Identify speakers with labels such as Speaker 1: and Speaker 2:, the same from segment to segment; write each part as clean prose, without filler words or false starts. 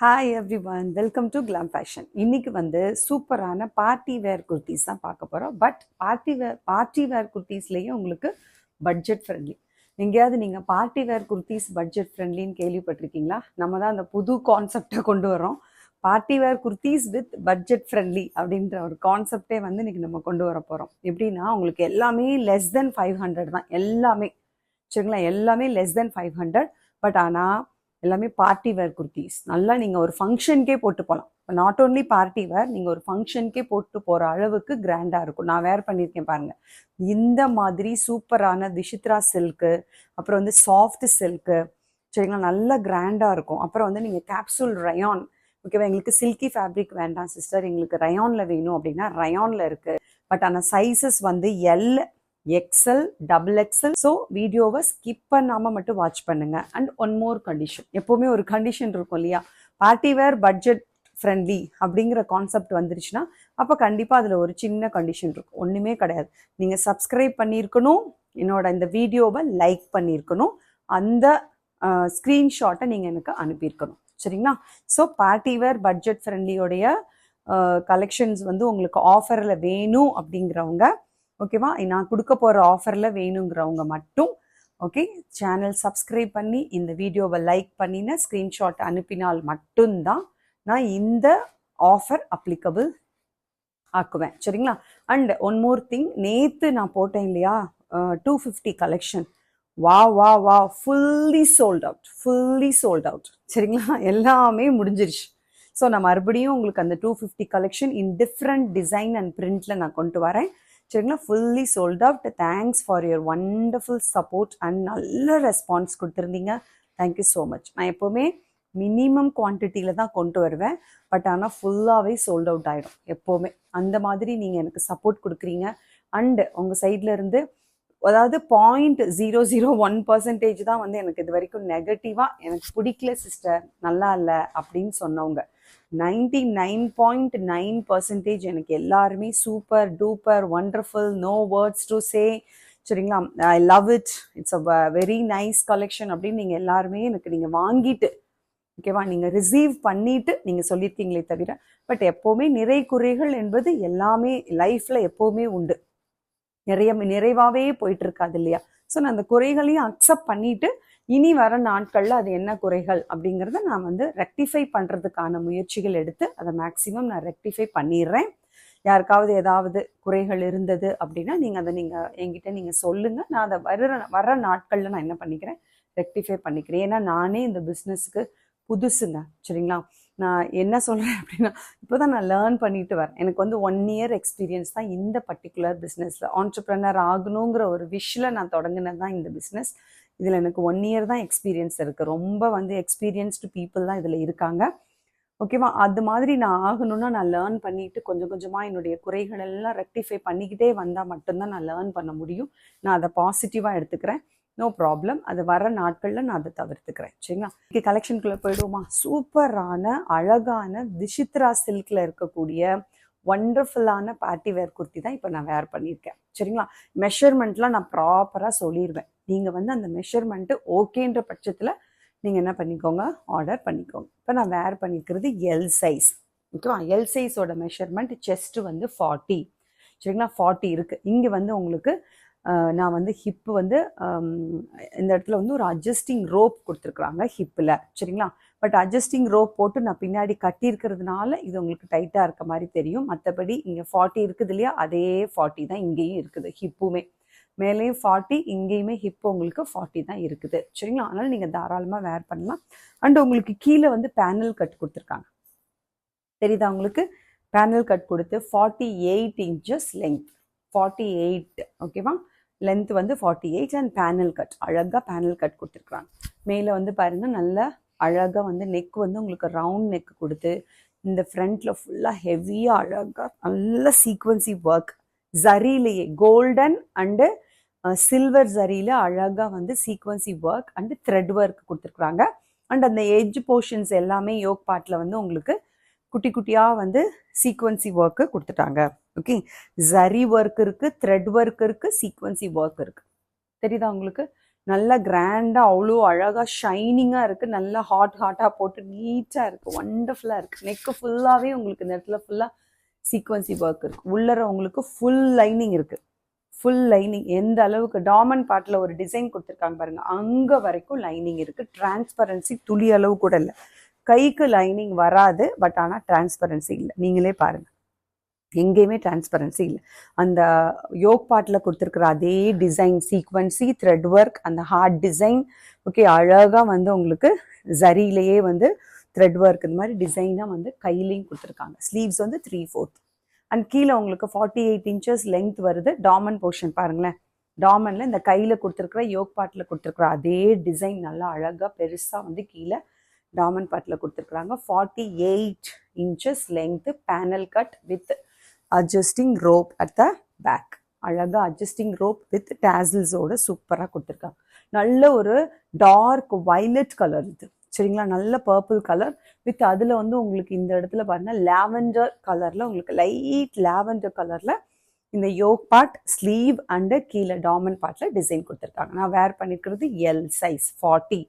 Speaker 1: Hi every one, welcome to glam fashion. இன்னைக்கு சூப்பரான party wear kurtis தான் பார்க்க போகிறோம். பட் பார்ட்டி வேர் குர்த்திஸ்லேயும் உங்களுக்கு பட்ஜெட் ஃப்ரெண்ட்லி. எங்கேயாவது நீங்கள் பார்ட்டி வேர் குர்த்திஸ் பட்ஜெட் ஃப்ரெண்ட்லின்னு கேள்விப்பட்டிருக்கீங்களா? நம்ம தான் அந்த புது கான்செப்டை கொண்டு வரோம். Party wear kurtis with budget friendly அப்படின்ற ஒரு கான்செப்டே இன்னைக்கு நம்ம கொண்டு வர போகிறோம். எப்படின்னா உங்களுக்கு எல்லாமே லெஸ் தென் 500 தான். எல்லாமே சரிங்களா, எல்லாமே லெஸ் தென் 500. பட் ஆனால் எல்லாமே பார்ட்டி வேர் குர்த்திஸ். நல்லா நீங்கள் ஒரு ஃபங்க்ஷனுக்கே போட்டு போகலாம். இப்போ நாட் ஓன்லி பார்ட்டி வேர், நீங்கள் ஒரு ஃபங்க்ஷனுக்கே போட்டு போகிற அளவுக்கு கிராண்டாக இருக்கும். நான் வேர் பண்ணியிருக்கேன் பாருங்கள். இந்த மாதிரி சூப்பரான விசித்ரா சில்க்கு, அப்புறம் சாஃப்ட் சில்க்கு, சரிங்களா, நல்ல கிராண்டாக இருக்கும். அப்புறம் நீங்கள் கேப்சூல் ரயான், ஓகேவா? எங்களுக்கு சில்கி ஃபேப்ரிக் வேண்டாம் சிஸ்டர், எங்களுக்கு ரயானில் வேணும் அப்படின்னா ரயானில் இருக்குது. பட் ஆனால் sizes L, XL, double XL. So வீடியோவை ஸ்கிப் பண்ணாமல் மட்டும் வாட்ச் பண்ணுங்க. அண்ட் ஒன் மோர் கண்டிஷன், எப்போவுமே ஒரு கண்டிஷன் இருக்கும் இல்லையா? பார்ட்டி வேர் பட்ஜெட் ஃப்ரெண்ட்லி அப்படிங்கிற கான்செப்ட் வந்துருச்சுன்னா அப்போ கண்டிப்பாக அதில் ஒரு சின்ன கண்டிஷன் இருக்கும். ஒன்றுமே கிடையாது. நீங்கள் சப்ஸ்கிரைப் பண்ணியிருக்கணும், என்னோட இந்த வீடியோவை லைக் பண்ணியிருக்கணும், அந்த ஸ்க்ரீன்ஷாட்டை நீங்கள் எனக்கு அனுப்பியிருக்கணும். சரிங்களா? ஸோ பார்ட்டி வேர் பட்ஜெட் ஃப்ரெண்ட்லியோடைய கலெக்ஷன்ஸ் உங்களுக்கு ஆஃபரில் வேணும் அப்படிங்கிறவங்க, ஓகேவா, நான் கொடுக்க போகிற ஆஃபரில் வேணுங்கிறவங்க மட்டும் ஓகே சேனல் சப்ஸ்கிரைப் பண்ணி இந்த வீடியோவை லைக் பண்ணின ஸ்க்ரீன்ஷாட் அனுப்பினால் மட்டும்தான் நான் இந்த ஆஃபர் அப்ளிகபிள் ஆக்குவேன். சரிங்களா? அண்ட் ஒன் மோர் திங், நேற்று நான் போட்டேன் இல்லையா 250 கலெக்ஷன், வா வா வா ஃபுல்லி சோல்ட் அவுட். சரிங்களா? எல்லாமே முடிஞ்சிருச்சு. ஸோ நான் மறுபடியும் உங்களுக்கு அந்த 250 collection in different design and பிரிண்டில் நான் கொண்டு வரேன். சரிங்களா? Fully sold out. Thanks for your wonderful support and நல்ல ரெஸ்பான்ஸ் கொடுத்துருந்தீங்க. Thank you so much. நான் எப்போவுமே மினிமம் குவான்டிட்டியில் தான் கொண்டு வருவேன். பட் ஆனால் ஃபுல்லாகவே சோல்ட் அவுட் ஆகிடும் எப்போவுமே. அந்த மாதிரி நீங்கள் எனக்கு சப்போர்ட் கொடுக்குறீங்க. அண்டு உங்கள் சைடில் இருந்து அதாவது 0.001% தான் எனக்கு இது வரைக்கும் நெகட்டிவாக எனக்கு பிடிக்கல சிஸ்டர், நல்லா இல்லை அப்படின்னு சொன்னவங்க. 99.9% எனக்கு எல்லாருமே super duper wonderful, no words to say. சரிங்களா? I love it, it's a very nice collection அப்படின்னு நீங்கள் எல்லாருமே எனக்கு நீங்கள் வாங்கிட்டு, ஓகேவா, நீங்கள் ரிசீவ் பண்ணிட்டு நீங்கள் சொல்லியிருக்கீங்களே தவிர, பட் எப்போவுமே நிறை குறைகள் என்பது எல்லாமே லைஃப்பில் எப்போவுமே உண்டு. நிறைவாகவே போயிட்டு இருக்காது இல்லையா? ஸோ நான் அந்த குறைகளையும் அக்செப்ட் பண்ணிட்டு இனி வர நாட்களில் அது என்ன குறைகள் அப்படிங்கிறத நான் ரெக்டிஃபை பண்ணுறதுக்கான முயற்சிகள் எடுத்து அதை மேக்ஸிமம் நான் ரெக்டிஃபை பண்ணிடுறேன். யாருக்காவது ஏதாவது குறைகள் இருந்தது அப்படின்னா நீங்கள் என்கிட்ட நீங்கள் சொல்லுங்கள். நான் அதை வர நாட்களில் நான் என்ன பண்ணிக்கிறேன், ரெக்டிஃபை பண்ணிக்கிறேன். ஏன்னா நானே இந்த பிஸ்னஸ்க்கு புதுசுங்க. சரிங்களா? நான் என்ன சொல்கிறேன் அப்படின்னா, இப்போ தான் நான் லேர்ன் பண்ணிட்டு வரேன். எனக்கு 1 இயர் எக்ஸ்பீரியன்ஸ் தான் இந்த பர்டிகுலர் பிஸ்னஸில். ஆண்டர்ப்ரனர் ஆகணுங்கிற ஒரு விஷயில் நான் தொடங்கினது தான் இந்த பிஸ்னஸ். இதில் எனக்கு 1 இயர் தான் எக்ஸ்பீரியன்ஸ் இருக்குது. ரொம்ப எக்ஸ்பீரியன்ஸ்டு பீப்புள் தான் இதில் இருக்காங்க. ஓகேவா? அது மாதிரி நான் ஆகணும்னா நான் லேர்ன் பண்ணிட்டு கொஞ்சம் கொஞ்சமாக என்னுடைய குறைகள் எல்லாம் ரெக்டிஃபை பண்ணிக்கிட்டே வந்தால் மட்டும்தான் நான் லேர்ன் பண்ண முடியும். நான் அதை பாசிட்டிவாக எடுத்துக்கிறேன். No problem. அது வர நாட்களில் நான் அதை தவிர்த்துக்கிறேன். சரிங்களா? இங்கே கலெக்ஷனுக்குள்ளே போயிடுவோமா? சூப்பரான அழகான விசித்ரா சில்கில் இருக்கக்கூடிய வண்டர்ஃபுல்லான பார்ட்டி வேர் குர்த்தி தான் இப்போ நான் வேர் பண்ணியிருக்கேன். சரிங்களா? மெஷர்மெண்ட்லாம் நான் ப்ராப்பராக சொல்லிடுவேன். நீங்கள் அந்த மெஷர்மெண்ட்டு ஓகேன்ற பட்சத்தில் நீங்கள் என்ன பண்ணிக்கோங்க, ஆர்டர் பண்ணிக்கோங்க. இப்போ நான் வேர் பண்ணிக்கிறது எல் சைஸ். ஓகேவா? எல் சைஸோட மெஷர்மெண்ட் செஸ்ட்டு 40. சரிங்களா? 40 இருக்குது. இங்கே உங்களுக்கு நான் ஹிப்பு இந்த இடத்துல ஒரு அட்ஜஸ்டிங் ரோப் கொடுத்துருக்குறாங்க ஹிப்பில். சரிங்களா? பட் அட்ஜஸ்டிங் ரோப் போட்டு நான் பின்னாடி கட்டியிருக்கிறதுனால இது உங்களுக்கு டைட்டாக இருக்க மாதிரி தெரியும். மற்றபடி இங்கே 40 இருக்குது இல்லையா, அதே 40 தான் இங்கேயும் இருக்குது. ஹிப்புமே மேலேயும் 40, இங்கேயுமே ஹிப்பு உங்களுக்கு 40 தான் இருக்குது. சரிங்களா? அதனால் நீங்கள் தாராளமாக வேர் பண்ணலாம். அண்ட் உங்களுக்கு கீழே பேனல் கட் கொடுத்துருக்காங்க. தெரியுதா உங்களுக்கு? பேனல் கட் கொடுத்து 48 இன்ச்சஸ் லென்த், 48. ஓகேவா? லென்த் 48 அண்ட் பேனல் கட், அழகாக பேனல் கட் கொடுத்துருக்குறாங்க. மேலே பாருங்கள், நல்ல அழகாக நெக் உங்களுக்கு ரவுண்ட் நெக் கொடுத்து, இந்த ஃப்ரண்ட்டில் ஃபுல்லாக ஹெவியாக அழகாக நல்ல சீக்வன்சி ஒர்க், ஜரியிலேயே கோல்டன் அண்டு சில்வர் ஜரியில் அழகாக சீக்வன்சி ஒர்க் அண்டு த்ரெட் ஒர்க் கொடுத்துருக்குறாங்க. அண்ட் அந்த எட்ஜ் போர்ஷன்ஸ் எல்லாமே யோக் பார்ட்டில் உங்களுக்கு குட்டி குட்டியாக சீக்வன்சி ஒர்க்கு கொடுத்துட்டாங்க. ஓகே, ஜரி ஒர்க் இருக்குது, த்ரெட் ஒர்க் இருக்குது, சீக்வன்சி ஒர்க் இருக்குது. தெரியுதா உங்களுக்கு? நல்லா கிராண்டாக அவ்வளோ அழகாக ஷைனிங்காக இருக்குது. நல்லா ஹாட்டாக போட்டு நீட்டாக இருக்குது, ஒண்டர்ஃபுல்லாக இருக்குது. நெக்கு ஃபுல்லாகவே உங்களுக்கு இந்த இடத்துல ஃபுல்லாக சீக்வன்சி ஒர்க் இருக்குது. உள்ளர உங்களுக்கு ஃபுல் லைனிங் இருக்குது. ஃபுல் லைனிங் எந்த அளவுக்கு டாமண்ட் பார்ட்டில் ஒரு டிசைன் கொடுத்துருக்காங்க பாருங்கள், அங்கே வரைக்கும் லைனிங் இருக்குது. டிரான்ஸ்பரன்சி துளி அளவு கூட இல்லை. கைக்கு லைனிங் வராது, பட் ஆனால் டிரான்ஸ்பரன்சி இல்லை. நீங்களே பாருங்கள், எங்கேயுமே டிரான்ஸ்பரன்சி இல்லை. அந்த யோக் பார்ட்டில் கொடுத்துருக்குற அதே டிசைன், சீக்வன்சி, த்ரெட் ஒர்க், அந்த ஹார்ட் டிசைன். ஓகே, அழகாக வந்து உங்களுக்கு ஜரியிலேயே வந்து த்ரெட் ஒர்க் இந்த மாதிரி டிசைனாக வந்து கையிலையும் கொடுத்துருக்காங்க. ஸ்லீவ்ஸ் வந்து 3/4 அண்ட் கீழே உங்களுக்கு 48 inches லென்த் வருது. டாமன் போர்ஷன் பாருங்களேன், டாமனில் இந்த கையில் கொடுத்துருக்குற யோக் பார்ட்டில் கொடுத்துருக்குற அதே டிசைன் நல்லா அழகாக பெருசாக வந்து கீழே டாமன் பார்ட்டில் கொடுத்துருக்குறாங்க. 48 inches length, panel cut with adjusting rope at the back. அழகாக அட்ஜஸ்டிங் ரோப் வித் டேசில்ஸோட சூப்பராக கொடுத்துருக்காங்க. நல்ல ஒரு டார்க் வைலட் கலர் இது, சரிங்களா? நல்ல பர்பிள் கலர் வித் அதில் வந்து உங்களுக்கு இந்த இடத்துல பாருங்கள் லாவெண்டர் கலரில், உங்களுக்கு லைட் லாவெண்டர் கலரில் இந்த யோக் பார்ட், ஸ்லீவ் அண்டு கீழே டாமன் பார்ட்டில் டிசைன் கொடுத்துருக்காங்க. நான் வேர் பண்ணியிருக்கிறது எல் சைஸ் 40,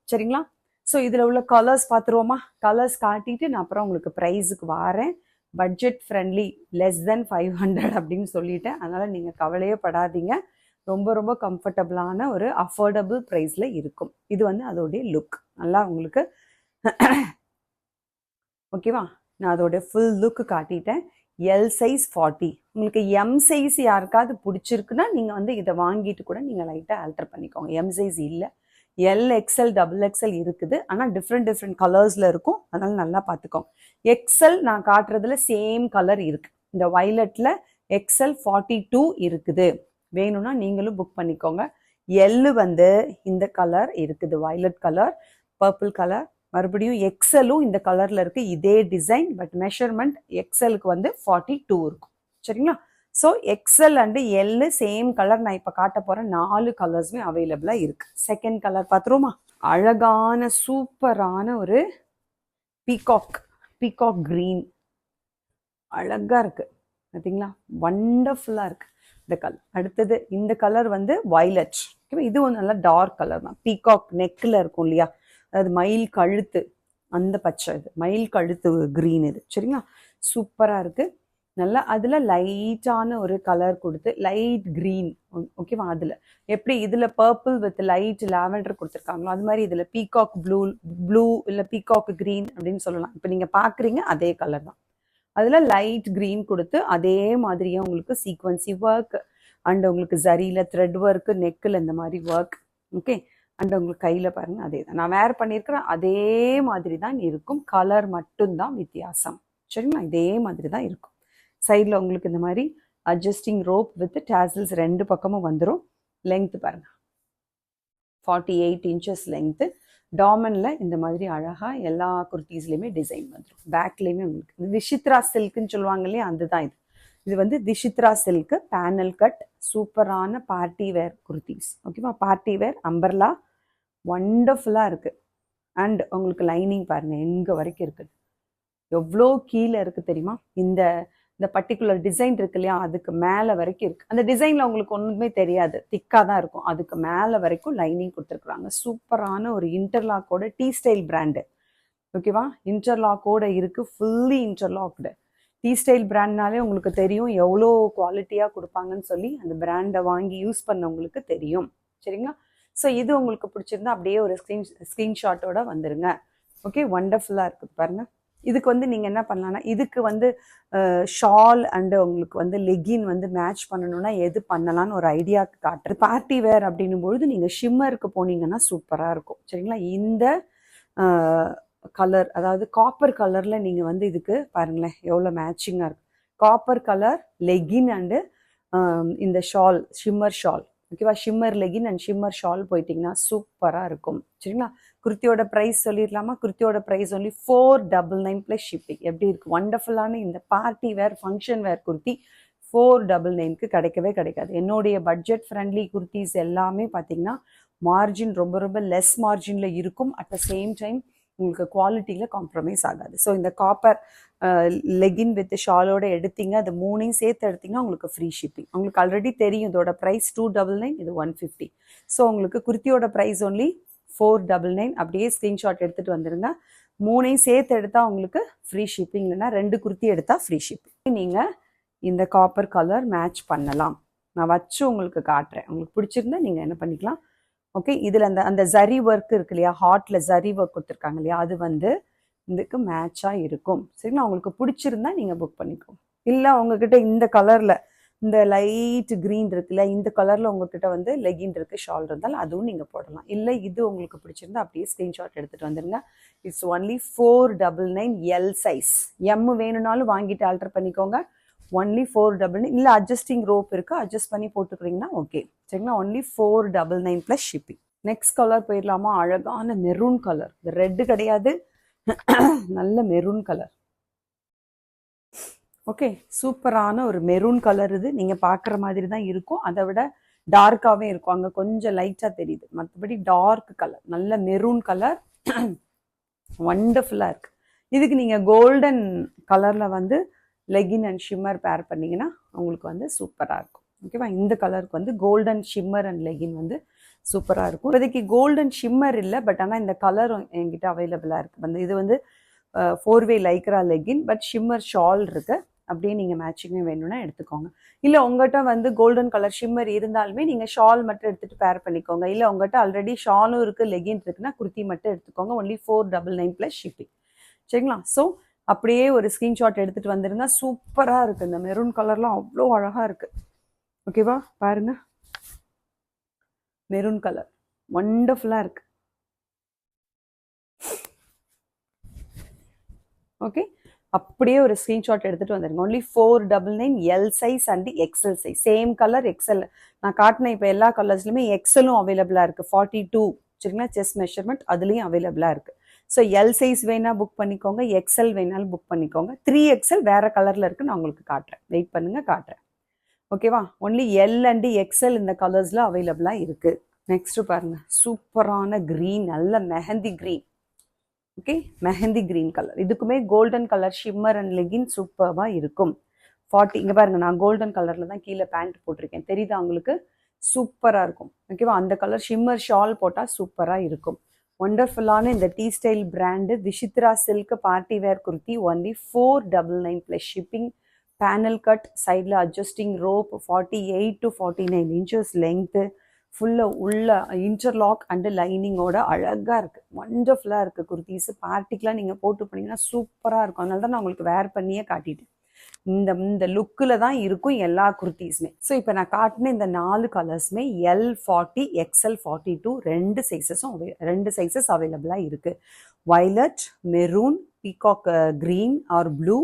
Speaker 1: சரிங்களா? ஸோ இதில் உள்ள கலர்ஸ் பார்த்துருவோமா? கலர்ஸ் காட்டிட்டு நான் அப்புறம் உங்களுக்கு ப்ரைஸுக்கு வாரேன். பட்ஜெட் ஃப்ரெண்ட்லி, லெஸ் தென் 500 அப்படின்னு சொல்லிட்டேன். அதனால் நீங்கள் கவலையே படாதீங்க, ரொம்ப ரொம்ப கம்ஃபர்டபுளான ஒரு அஃபோர்டபுள் ப்ரைஸில் இருக்கும். இது வந்து அதோடைய லுக் நல்லா உங்களுக்கு ஓகேவா? நான் அதோடைய ஃபுல் லுக்கு காட்டிட்டேன். L size 40. உங்களுக்கு எம் சைஸ் யாருக்காவது பிடிச்சிருக்குன்னா நீங்கள் வந்து இதை வாங்கிட்டு கூட நீங்கள் லைட்டாக ஆல்டர் பண்ணிக்கோங்க. எம் சைஸ் இல்லை, எல் எக்ஸ்எல் டபுள் எக்ஸ்எல் இருக்குது, ஆனால் டிஃப்ரெண்ட் கலர்ஸில் இருக்கும். அதனால் நல்லா பார்த்துக்கோங்க. எக்ஸ்எல் நான் காட்டுறதுல சேம் கலர் இருக்குது. இந்த வைலட்டில் எக்ஸ்எல் 42 இருக்குது. வேணும்னா நீங்களும் புக் பண்ணிக்கோங்க. எல்லு வந்து இந்த கலர் இருக்குது, வைலட் கலர், பர்பிள் கலர். மறுபடியும் எக்ஸ்எல்லும் இந்த கலரில் இருக்குது, இதே டிசைன், பட் மெஷர்மெண்ட் எக்ஸ்எலுக்கு வந்து 42 இருக்கும், சரிங்களா? So XL and L same colour. நான் இப்போ காட்ட போகிறேன் 4 கலர்ஸுமே அவைலபிளாக இருக்குது. செகண்ட் கலர் பார்த்துருவோமா? அழகான சூப்பரான ஒரு பீகாக் க்ரீன், அழகாக இருக்குது பார்த்தீங்களா? வண்டர்ஃபுல்லாக இருக்குது இந்த கலர். அடுத்தது இந்த கலர் வந்து வைலட். இதுவும் நல்லா டார்க் கலர் தான். பீகாக் நெக்கில் இருக்கும் இல்லையா, அதாவது மயில் கழுத்து, அந்த பச்சை இது மயில் கழுத்து க்ரீன் இது, சரிங்களா? சூப்பராக இருக்குது. நல்லா அதில் லைட்டான ஒரு கலர் கொடுத்து லைட் க்ரீன், ஓகேவா? அதில் எப்படி இதில் பர்பிள் வித் லைட் லாவெண்டர் கொடுத்துருக்காங்களோ அது மாதிரி இதில் பீகாக் ப்ளூ இல்லை பீகாக் க்ரீன் அப்படின்னு சொல்லலாம். இப்போ நீங்கள் பார்க்குறீங்க அதே கலர் தான். அதில் லைட் க்ரீன் கொடுத்து அதே மாதிரியே உங்களுக்கு சீக்வன்சி ஒர்க் அண்ட் உங்களுக்கு ஜரியில் த்ரெட் ஒர்க்கு, நெக்கில் இந்த மாதிரி ஒர்க், ஓகே? அண்ட் உங்களுக்கு கையில் பாருங்கள் அதே தான். நான் வேர் பண்ணியிருக்கிறேன் அதே மாதிரி தான் இருக்கும், கலர் மட்டும்தான் வித்தியாசம், சரிங்களா? இதே மாதிரி தான் இருக்கும். சைடில் உங்களுக்கு இந்த மாதிரி அட்ஜஸ்டிங் ரோப் வித் டேசல்ஸ் 2 பக்கமும் வந்துடும். லெங்க்த்து பாருங்கள் 48 inches லெங்க்த்து. டாமனில் இந்த மாதிரி அழகாக எல்லா குர்த்திஸ்லேயுமே டிசைன் வந்துடும். பேக்லேயுமே உங்களுக்கு திஷித்ரா சில்க்குன்னு சொல்லுவாங்க இல்லையா, அதுதான் இது. இது வந்து திஷித்ரா சில்க்கு, பேனல் கட், சூப்பரான பார்ட்டி வேர் குர்த்திஸ், ஓகேவா? பார்ட்டி வேர் அம்பர்லா, வண்டர்ஃபுல்லாக இருக்குது. அண்ட் உங்களுக்கு லைனிங் பாருங்கள் எங்கே வரைக்கும் இருக்குது, எவ்வளோ கீழே இருக்குது தெரியுமா? இந்த பர்டிகுலர் டிசைன் இருக்கு இல்லையா, அதுக்கு மேலே வரைக்கும் இருக்குது. அந்த டிசைனில் உங்களுக்கு ஒன்றுமே தெரியாது, திக்காக தான் இருக்கும். அதுக்கு மேலே வரைக்கும் லைனிங் கொடுத்துருக்குறாங்க. சூப்பரான ஒரு இன்டர்லாக்கோட, டீ ஸ்டைல் பிராண்டு, ஓகேவா? இன்டர்லாக்கோட இருக்குது, ஃபுல்லி இன்டர்லாக்டு. டீ ஸ்டைல் பிராண்ட்னாலே உங்களுக்கு தெரியும் எவ்வளோ குவாலிட்டியாக கொடுப்பாங்கன்னு சொல்லி, அந்த பிராண்டை வாங்கி யூஸ் பண்ணவங்களுக்கு தெரியும், சரிங்களா? ஸோ இது உங்களுக்கு பிடிச்சிருந்தா அப்படியே ஒரு ஸ்க்ரீன்ஷாட்டோட வந்துடுங்க, ஓகே? வண்டர்ஃபுல்லாக இருக்குது பாருங்கள். இதுக்கு வந்து நீங்கள் என்ன பண்ணலான்னா, இதுக்கு வந்து ஷால் அண்டு உங்களுக்கு வந்து லெகின் வந்து மேட்ச் பண்ணணும்னா எது பண்ணலான்னு ஒரு ஐடியாவுக்கு காட்டுறது. பார்ட்டி வேர் அப்படின்னும் பொழுது நீங்கள் ஷிம்மருக்கு போனீங்கன்னா சூப்பராக இருக்கும், சரிங்களா? இந்த கலர், அதாவது காப்பர் கலரில் நீங்கள் வந்து இதுக்கு பாருங்களேன் எவ்வளோ மேட்சிங்காக இருக்குது. காப்பர் கலர் லெகின் அண்டு இந்த ஷால், ஷிம்மர் ஷால், ஓகேவா? Shimmer legging and shimmer shawl போயிட்டிங்கன்னா சூப்பராக இருக்கும், சரிங்களா? குர்த்தியோட ப்ரைஸ் சொல்லிடலாமா? குர்த்தியோட ப்ரைஸ் ஒன்லி 499 ப்ளஸ் ஷிப்பிங். எப்படி இருக்குது? வண்டர்ஃபுல்லான இந்த party wear, function wear kurti 499க்கு கிடைக்கவே கிடைக்காது. என்னுடைய பட்ஜெட் ஃப்ரெண்ட்லி குர்த்திஸ் எல்லாமே பார்த்தீங்கன்னா மார்ஜின் ரொம்ப ரொம்ப லெஸ் மார்ஜினில் இருக்கும். அட் த சேம் டைம் உங்களுக்கு குவாலிட்டியில் காம்ப்ரமைஸ் ஆகாது. ஸோ இந்த காப்பர் லெகின் வித் ஷாலோட எடுத்தீங்க, அது 3ஐயும் சேர்த்து எடுத்தீங்கன்னா உங்களுக்கு ஃப்ரீ ஷிப்பிங். உங்களுக்கு ஆல்ரெடி தெரியும் இதோட ப்ரைஸ் 299, இது 150. ஸோ உங்களுக்கு குர்த்தியோட ப்ரைஸ் ஒன்லி 499. அப்படியே ஸ்க்ரீன்ஷாட் எடுத்துகிட்டு வந்துடுங்க. 3ஐயும் சேர்த்து எடுத்தால் உங்களுக்கு ஃப்ரீ ஷிப்பிங், இல்லைன்னா 2 குர்த்தி எடுத்தால் ஃப்ரீ ஷிப்பிங். நீங்கள் இந்த காப்பர் கலர் மேட்ச் பண்ணலாம். நான் வச்சு உங்களுக்கு காட்டுறேன். உங்களுக்கு பிடிச்சிருந்தா நீங்கள் என்ன பண்ணிக்கலாம். ஓகே, இதில் அந்த ஜரி ஒர்க் இருக்கு இல்லையா, ஹார்ட்டில் ஜரி ஒர்க் கொடுத்துருக்காங்க இல்லையா, அது வந்து இதுக்கு மேட்சாக இருக்கும். சரிங்களா, உங்களுக்கு பிடிச்சிருந்தா நீங்கள் புக் பண்ணிக்கோங்க. இல்லை உங்ககிட்ட இந்த கலரில், இந்த லைட் க்ரீன் இருக்குல்ல, இந்த கலரில் உங்ககிட்ட வந்து லெகின் இருக்குது, ஷால் இருந்தாலும் அதுவும் நீங்கள் போடலாம். இல்லை இது உங்களுக்கு பிடிச்சிருந்தா அப்படியே ஸ்க்ரீன்ஷாட் எடுத்துகிட்டு வந்துடுங்க. It's only 499 L size. M வேணும்னாலும் வாங்கிட்டு ஆல்டர் பண்ணிக்கோங்க. ஒன்லி 499. இல்லை அட்ஜஸ்டிங் ரோப் இருக்குது, அட்ஜஸ்ட் பண்ணி போட்டுக்கிறீங்கன்னா ஓகே. சரிங்களா, only 499 plus shipping. Next colour போயிடலாமா? அழகான மெரூன் கலர். இது ரெட்டு கிடையாது, நல்ல மெரூன் கலர். ஓகே, சூப்பரான ஒரு மெரூன் கலர். இது நீங்கள் பார்க்குற மாதிரி தான் இருக்கும், அதை விட டார்க்காகவே இருக்கும். அங்கே கொஞ்சம் லைட்டாக தெரியுது, மற்றபடி டார்க் கலர், நல்ல மெரூன் கலர், வண்டர்ஃபுல்லாக இருக்குது. இதுக்கு நீங்கள் கோல்டன் கலரில் வந்து லெகின் அண்ட் ஷிம்மர் பேர் பண்ணிங்கன்னா உங்களுக்கு வந்து சூப்பராக இருக்கும். ஓகேவா, இந்த கலருக்கு வந்து கோல்டன் ஷிம்மர் அண்ட் லெகின் வந்து சூப்பராக இருக்கும். இப்போதைக்கு கோல்டன் ஷிம்மர் இல்லை, பட் ஆனால் இந்த கலர் என்கிட்ட அவைலபிளாக இருக்குது. வந்து இது வந்து 4-வே Lycra legging, but shimmer shawl இருக்குது. அப்படியே நீங்கள் மேட்சிங்கே வேணும்னா எடுத்துக்கோங்க. இல்லை உங்கள்கிட்ட வந்து கோல்டன் கலர் ஷிம்மர் இருந்தாலுமே நீங்கள் ஷால் மட்டும் எடுத்துகிட்டு பேர் பண்ணிக்கோங்க. இல்லை உங்கள்கிட்ட ஆல்ரெடி ஷாலும் இருக்குது, லெகின் இருக்குன்னா குர்த்தி மட்டும் எடுத்துக்கோங்க. Only 499 plus shipping. சரிங்களா, ஸோ அப்படியே ஒரு ஸ்க்ரீன்ஷாட் எடுத்துகிட்டு வந்துருங்க. சூப்பராக இருக்குது, இந்த மெரூன் கலர்லாம் அவ்வளோ அழகாக இருக்குது. ஓகேவா, பாருங்கள், மெரூன் கலர் வண்டர்ஃபுல்லாக இருக்குது. ஓகே, அப்படியே ஒரு ஸ்க்ரீன்ஷாட் எடுத்துகிட்டு வந்துடுங்க. Only 499 L size and XL size. Same colour XL. நான் காட்டின இப்போ எல்லா கலர்ஸ்லையுமே எக்ஸலும் அவைலபிளாக இருக்குது. 42 சரிங்களா, செஸ்ட் மெஷர்மெண்ட் அதுலேயும் அவைலபிளாக இருக்குது. ஸோ எல் சைஸ் வேணால் புக் பண்ணிக்கோங்க, எக்ஸல் வேணாலும் புக் பண்ணிக்கோங்க. 3XL வேறு கலரில் இருக்குது, நான் உங்களுக்கு காட்டுறேன். வெயிட் பண்ணுங்கள், காட்டுறேன். ஓகேவா, ஒன்லி எல் அண்ட் எக்ஸல் இந்த கலர்ஸில் அவைலபிளாக இருக்குது. நெக்ஸ்ட்டு பாருங்கள், சூப்பரான க்ரீன், நல்ல mehndi green. Okay, mehndi green colour. இதுக்குமே golden colour shimmer and legging சூப்பராக இருக்கும். 40 இங்கே பாருங்கள், நான் கோல்டன் கலரில் தான் கீழே பேண்ட் போட்டிருக்கேன், தெரியுதா உங்களுக்கு? சூப்பராக இருக்கும். ஓகேவா, அந்த கலர் ஷிம்மர் ஷால் போட்டால் சூப்பராக இருக்கும். ஒண்டர்ஃபுல்லான இந்த T style brand Vichitra silk party wear kurti. Only 499 plus shipping. Panel cut, சைடில் adjusting rope, 48 to 49 inches length, ஃபுல்லாக உள்ள இன்டர்லாக் அண்டு லைனிங்கோட அழகாக இருக்குது. வண்டர்ஃபுல்லாக இருக்குது குர்த்திஸ். பார்ட்டிக்கெலாம் நீங்கள் போட்டு போனீங்கன்னா சூப்பராக இருக்கும். அதனால தான் நான் உங்களுக்கு வேர் பண்ணியே காட்டிட்டேன். இந்த லுக்கில் தான் இருக்கும் எல்லா குர்த்திஸுமே. ஸோ இப்போ நான் காட்டின இந்த 4 கலர்ஸுமே L40, XL42 ரெண்டு சைஸஸ் அவைலபிளாக இருக்குது. Violet, maroon, peacock green R blue,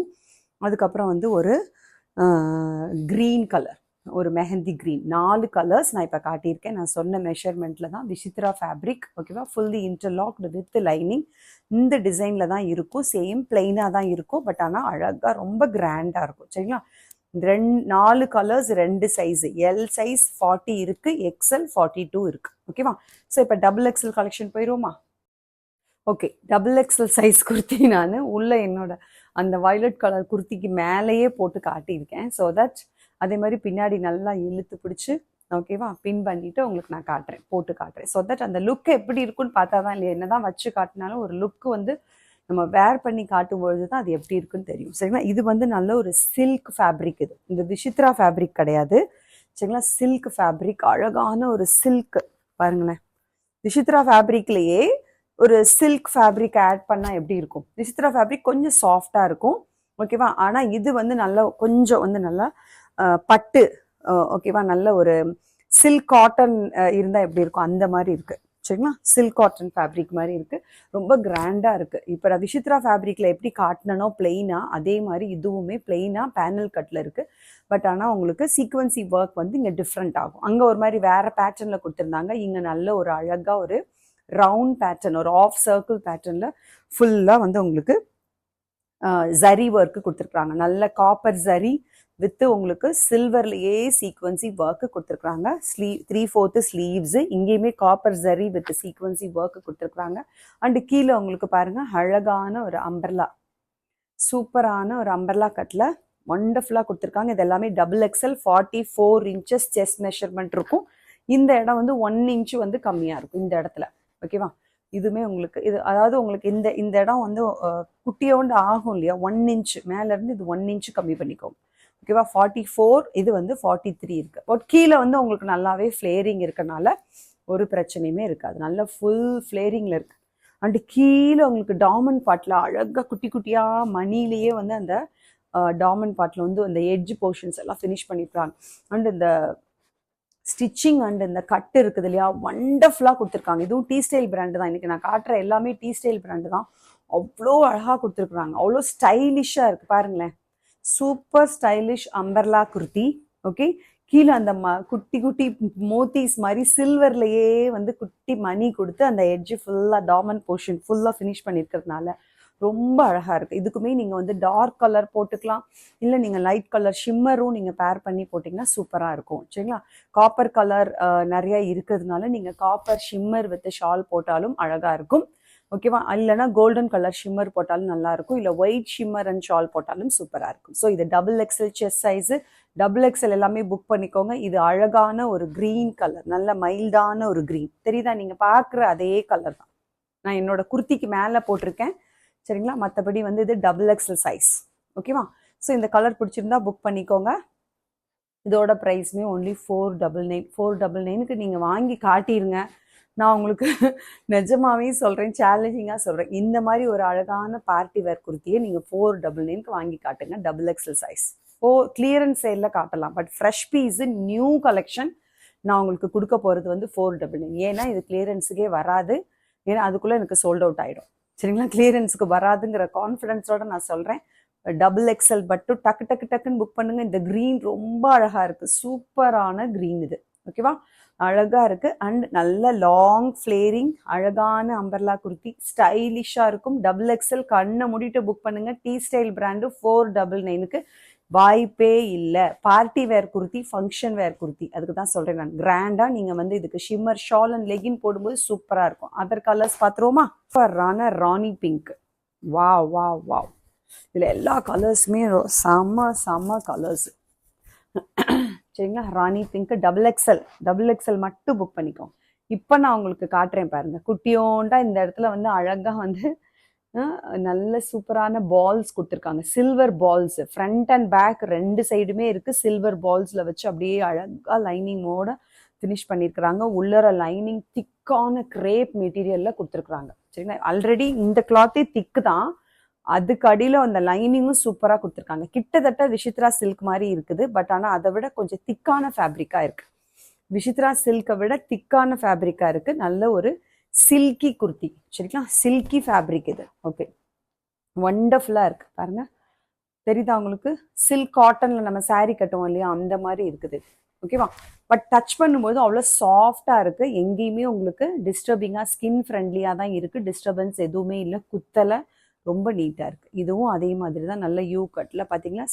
Speaker 1: அதுக்கப்புறம் வந்து ஒரு க்ரீன் கலர், ஒரு மெஹந்தி க்ரீன். 4 கலர்ஸ் நான் இப்போ காட்டியிருக்கேன். நான் சொன்ன மெஷர்மெண்ட்டில் தான். விஷித்ரா ஃபேப்ரிக். ஓகேவா, ஃபுல்லி இன்டர்லாக்டு வித் லைனிங். இந்த டிசைனில் தான் இருக்கும். சேம் பிளெயினாக தான் இருக்கும், பட் ஆனால் அழகாக ரொம்ப கிராண்டாக இருக்கும். சரிங்களா, 4 கலர்ஸ் 2 சைஸு. எல் சைஸ் 40 இருக்குது, XL 42 இருக்குது. ஓகேவா, ஸோ இப்போ XXL கலெக்ஷன் போயிடுவோமா? ஓகே, XXL சைஸ் குர்த்தி நான் உள்ள என்னோட அந்த வயலட் கலர் குர்த்திக்கு மேலேயே போட்டு காட்டியிருக்கேன். ஸோ தட் அதே மாதிரி பின்னாடி நல்லா இழுத்து பிடிச்சி ஓகேவா பின் பண்ணிவிட்டு உங்களுக்கு நான் காட்டுறேன், போட்டு காட்டுறேன். ஸோ தட் அந்த லுக்கு எப்படி இருக்குன்னு பார்த்தா தான் இல்லையா, என்ன தான் வச்சு காட்டினாலும் ஒரு லுக்கு வந்து நம்ம வேர் பண்ணி காட்டும்பொழுது தான் அது எப்படி இருக்குன்னு தெரியும். சரிங்களா, இது வந்து நல்ல ஒரு சில்க் ஃபேப்ரிக். இந்த விஷித்ரா ஃபேப்ரிக் கிடையாது. சரிங்களா, சில்க் ஃபேப்ரிக், அழகான ஒரு சில்க். பாருங்களேன், விஷித்ரா ஃபேப்ரிக்லேயே ஒரு சில்க் ஃபேப்ரிக் ஆட் பண்ணால் எப்படி இருக்கும்? விஷித்ரா ஃபேப்ரிக் கொஞ்சம் சாஃப்டாக இருக்கும். ஓகேவா, ஆனால் இது வந்து நல்லா கொஞ்சம் வந்து நல்லா பட்டு, ஓகேவா, நல்ல ஒரு சில்க் காட்டன் இருந்தால் எப்படி இருக்கும் அந்த மாதிரி இருக்குது. சரிங்களா, சில்க் காட்டன் ஃபேப்ரிக் மாதிரி இருக்குது, ரொம்ப கிராண்டாக இருக்குது. இப்போ நான் விஷித்ரா ஃபேப்ரிக்கில் எப்படி காட்டினனோ பிளெயினாக, அதே மாதிரி இதுவுமே பிளெயினாக பேனல் கட்டில் இருக்குது. பட் ஆனால் உங்களுக்கு சீக்வன்சி ஒர்க் வந்து இங்கே டிஃப்ரெண்ட் ஆகும். அங்கே ஒரு மாதிரி வேறு பேட்டர்னில் கொடுத்துருந்தாங்க, இங்கே நல்ல ஒரு அழகாக ஒரு ரவுண்ட் பேட்டர்ன், ஒரு ஆஃப் சர்க்கிள் பேட்டர்னில் ஃபுல்லாக வந்து உங்களுக்கு ஜரி ஒர்க்கு கொடுத்துருக்குறாங்க. நல்ல காப்பர் ஜரி வித் உங்களுக்கு சில்வர்லயே சீக்வன்சி ஒர்க் கொடுத்துருக்காங்க. 3/4 ஸ்லீவ்ஸ், இங்கேயுமே காப்பர் ஜரி வித் சீக்வன்சி ஒர்க் கொடுத்துருக்காங்க. அண்ட் கீழே உங்களுக்கு பாருங்க அழகான ஒரு அம்பர்லா, சூப்பரான ஒரு அம்பர்லா கட்ல ஒண்டர்ஃபுல்லா கொடுத்துருக்காங்க. இது எல்லாமே XXL 44 inches செஸ்ட் மெஷர்மெண்ட் இருக்கும். இந்த இடம் வந்து 1 inch வந்து கம்மியா இருக்கும் இந்த இடத்துல. ஓகேவா? இதுவுமே உங்களுக்கு இது அதாவது உங்களுக்கு இந்த இடம் வந்து குட்டியோண்டு ஆகும் இல்லையா, 1 inch மேல இருந்து இது 1 inch கம்மி பண்ணிக்கோங்க. ஓகேவா? 44, இது வந்து 43 இருக்கு. பட் கீழே வந்து உங்களுக்கு நல்லாவே ஃபிளேரிங் இருக்கனால ஒரு பிரச்சனையுமே இருக்காது. நல்ல ஃபுல் ஃபிளேரிங்ல இருக்கு. அண்ட் கீழே உங்களுக்கு டாமண்ட் பாட்டில் அழகா குட்டி குட்டியா மணிலேயே வந்து அந்த டாமண்ட் பாட்டில் வந்து அந்த எட்ஜ் போர்ஷன்ஸ் எல்லாம் ஃபினிஷ் பண்ணிருக்காங்க. அண்ட் இந்த ஸ்டிச்சிங் அண்ட் இந்த கட்டு இருக்குது இல்லையா, வண்டர்ஃபுல்லாக கொடுத்துருக்காங்க. இதுவும் டீ ஸ்டைல் பிராண்டு தான். இன்னைக்கு நான் காட்டுற எல்லாமே டீ ஸ்டைல் பிராண்டு தான். அவ்வளோ அழகாக கொடுத்துருக்குறாங்க, அவ்வளோ ஸ்டைலிஷாக இருக்குது பாருங்களேன். Super stylish umbrella kurti. Okay, கீழே அந்த குட்டி குட்டி மோத்திஸ் மாதிரி சில்வர்லேயே வந்து குட்டி மணி கொடுத்து அந்த எட்ஜு ஃபுல்லாக டாமண்ட் போர்ஷன் ஃபுல்லாக ஃபினிஷ் பண்ணியிருக்கிறதுனால ரொம்ப அழகாக இருக்குது. இதுக்குமே நீங்கள் வந்து டார்க் கலர் போட்டுக்கலாம், இல்லை நீங்கள் லைட் கலர் ஷிம்மரும் நீங்கள் பேர் பண்ணி போட்டிங்கன்னா சூப்பராக இருக்கும். சரிங்களா? காப்பர் கலர் நிறைய இருக்கிறதுனால நீங்கள் காப்பர் ஷிம்மர் வித் ஷால் போட்டாலும் அழகாக இருக்கும். ஓகேவா? இல்லைனா கோல்டன் கலர் ஷிம்மர் போட்டாலும் நல்லா இருக்கும், இல்லை ஒயிட் ஷிம்மர் அண்ட் ஷால் போட்டாலும் சூப்பராக இருக்கும். ஸோ இது XXL செஸ்ட் சைஸு, XXL எல்லாமே புக் பண்ணிக்கோங்க. இது அழகான ஒரு க்ரீன் கலர், நல்ல மைல்டான ஒரு க்ரீன் தெரியுதா? நீங்கள் பார்க்குற அதே கலர் தான் நான் என்னோட குர்த்திக்கு மேலே போட்டிருக்கேன். சரிங்களா? மற்றபடி வந்து இது XXL சைஸ். ஓகேவா? ஸோ இந்த கலர் பிடிச்சிருந்தா புக் பண்ணிக்கோங்க. இதோட ப்ரைஸ்மே ஒன்லி 499. 499க்கு நீங்கள் வாங்கி காட்டிடுங்க. நான் உங்களுக்கு நிஜமாவே சொல்கிறேன், சேலஞ்சிங்காக சொல்கிறேன், இந்த மாதிரி ஒரு அழகான பார்ட்டி வேர் குர்த்தியை நீங்கள் 499க்கு வாங்கி காட்டுங்க. XXL size. கிளியரன்ஸ் சேலில் காட்டலாம், but fresh piece new collection நான் உங்களுக்கு கொடுக்க போகிறது வந்து 499. ஏன்னா இது கிளியரன்ஸுக்கே வராது, ஏன்னா அதுக்குள்ளே எனக்கு சோல்ட் அவுட் ஆகிடும். சரிங்களா? கிளியரன்ஸுக்கு வராதுங்கிற கான்ஃபிடென்ஸோட நான் சொல்கிறேன். XXL பட்டு டக்கு டக்கு டக்குன்னு புக் பண்ணுங்க. இந்த க்ரீன் ரொம்ப அழகாக இருக்குது, சூப்பரான க்ரீன் இது. ஓகேவா? அழகாக இருக்குது. அண்ட் நல்ல லாங் ஃப்ளேரிங் அழகான அம்பர்லா குர்த்தி, ஸ்டைலிஷாக இருக்கும். XXL கண்ணை மூடிட்டு புக் பண்ணுங்க. டீ ஸ்டைல் பிராண்டு 499க்கு வாய்ப்பே இல்லை. Party wear kurti, function wear kurti, அதுக்கு தான் சொல்கிறேன் நான். கிராண்டாக நீங்கள் வந்து இதுக்கு ஷிம்மர் ஷால் அண்ட் லெகின் போடும்போது சூப்பராக இருக்கும். அதர் கலர்ஸ் பார்த்துருவோமா? சூப்பரான rani pink. Wow wow wow. இதில் எல்லா கலர்ஸுமே செம்ம கலர்ஸ். சரிங்களா? ராணி பிங்க் XXL மட்டும் புக் பண்ணிக்கோங்க. இப்போ நான் உங்களுக்கு காட்டுறேன் பாருங்கள். குட்டியோண்டா இந்த இடத்துல வந்து அழகாக வந்து நல்ல சூப்பரான பால்ஸ் கொடுத்துருக்காங்க. Silver balls front and back ரெண்டு சைடுமே இருக்குது. சில்வர் பால்ஸில் வச்சு அப்படியே அழகாக லைனிங்கோட ஃபினிஷ் பண்ணியிருக்கிறாங்க. உள்ளர லைனிங் திக்கான கிரேப் மெட்டீரியலில் கொடுத்துருக்குறாங்க. சரிங்களா? ஆல்ரெடி இந்த கிளாத்தே திக்கு தான், அதுக்கு அடியில் அந்த லைனிங்கும் சூப்பராக கொடுத்துருக்காங்க. கிட்டத்தட்ட விசித்ரா சில்க் மாதிரி இருக்குது, பட் ஆனால் அதை விட கொஞ்சம் திக்கான ஃபேப்ரிக்காக இருக்குது. விசித்ரா சில்கை விட திக்கான ஃபேப்ரிக்காக இருக்குது. நல்ல ஒரு சில்கி குர்த்தி. சரிங்களா? சில்கி ஃபேப்ரிக் இது. ஓகே, ஒண்டர்ஃபுல்லாக இருக்குது பாருங்க. தெரியுதா உங்களுக்கு? சில்க் காட்டனில் நம்ம சாரீ கட்டுவோம் இல்லையா, அந்த மாதிரி இருக்குது. ஓகேவா? பட் டச் பண்ணும்போது அவ்வளோ சாஃப்டாக இருக்குது. எங்கேயுமே உங்களுக்கு டிஸ்டர்பிங்காக, ஸ்கின் ஃப்ரெண்ட்லியாக தான் இருக்குது. டிஸ்டர்பன்ஸ் எதுவுமே இல்லை, குத்தலை, ரொம்ப நீட்டாக இருக்குது. இதுவும் அதே மாதிரி தான். நல்ல யூ கட்டில் பார்த்தீங்களா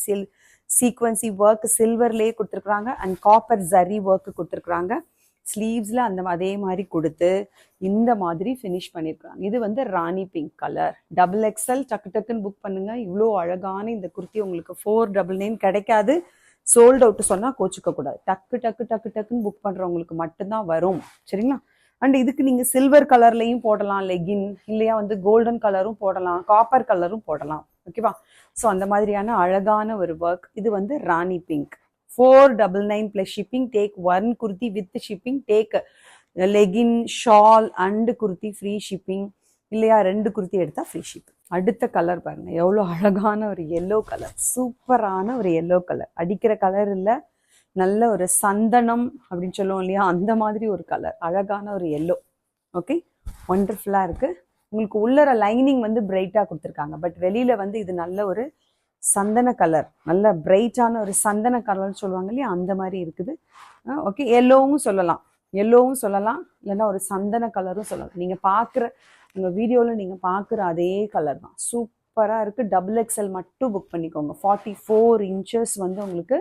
Speaker 1: சீக்வன்சி ஒர்க் சில்வர்லேயே கொடுத்துருக்குறாங்க அண்ட் காப்பர் ஜரி ஒர்க்கு கொடுத்துருக்குறாங்க. ஸ்லீவ்ஸில் அதே மாதிரி கொடுத்து இந்த மாதிரி ஃபினிஷ் பண்ணியிருக்காங்க. இது வந்து ராணி பிங்க் கலர். XXL டக்கு டக்குன்னு புக் பண்ணுங்க. இவ்வளோ அழகான இந்த குர்த்தி உங்களுக்கு 499 கிடைக்காது. சோல்ட் அவுட் சொன்னால் கோச்சிக்க கூடாது. டக்கு டக்கு டக்கு டக்குன்னு புக் பண்ணுறவங்களுக்கு மட்டும்தான் வரும். சரிங்களா? அண்ட் இதுக்கு நீங்கள் சில்வர் கலர்லையும் போடலாம் லெகின், இல்லையா வந்து கோல்டன் கலரும் போடலாம், காப்பர் கலரும் போடலாம். ஓகேவா? ஸோ அந்த மாதிரியான அழகான ஒரு ஒர்க். இது வந்து ராணி pink. 499 plus shipping. Take one kurti with shipping. Take leggin, shawl and kurti free shipping. இல்லையா? 2 குர்த்தி எடுத்தா ஃப்ரீ ஷிப்பிங். அடுத்த கலர் பாருங்க, எவ்வளோ அழகான ஒரு எல்லோ கலர், சூப்பரான ஒரு எல்லோ கலர். அடிக்கிற கலர் இல்லை, நல்ல ஒரு சந்தனம் அப்படின்னு சொல்லுவோம் இல்லையா, அந்த மாதிரி ஒரு கலர், அழகான ஒரு எல்லோ. ஓகே, ஒண்டர்ஃபுல்லாக இருக்குது. உங்களுக்கு உள்ளர லைனிங் வந்து பிரைட்டாக கொடுத்துருக்காங்க, பட் வெளியில் வந்து இது நல்ல ஒரு சந்தன கலர், நல்ல பிரைட்டான ஒரு சந்தன கலர்னு சொல்லுவாங்க இல்லையா, அந்த மாதிரி இருக்குது. ஓகே, எல்லோவும் சொல்லலாம், இல்லைன்னா ஒரு சந்தன கலரும் சொல்லலாம். நீங்கள் பார்க்குற உங்கள் வீடியோவில் நீங்கள் பார்க்குற அதே கலர் தான். சூப்பராக இருக்குது. டபுள் எக்ஸ்எல் மட்டும் புக் பண்ணிக்கோங்க. 44 inches வந்து உங்களுக்கு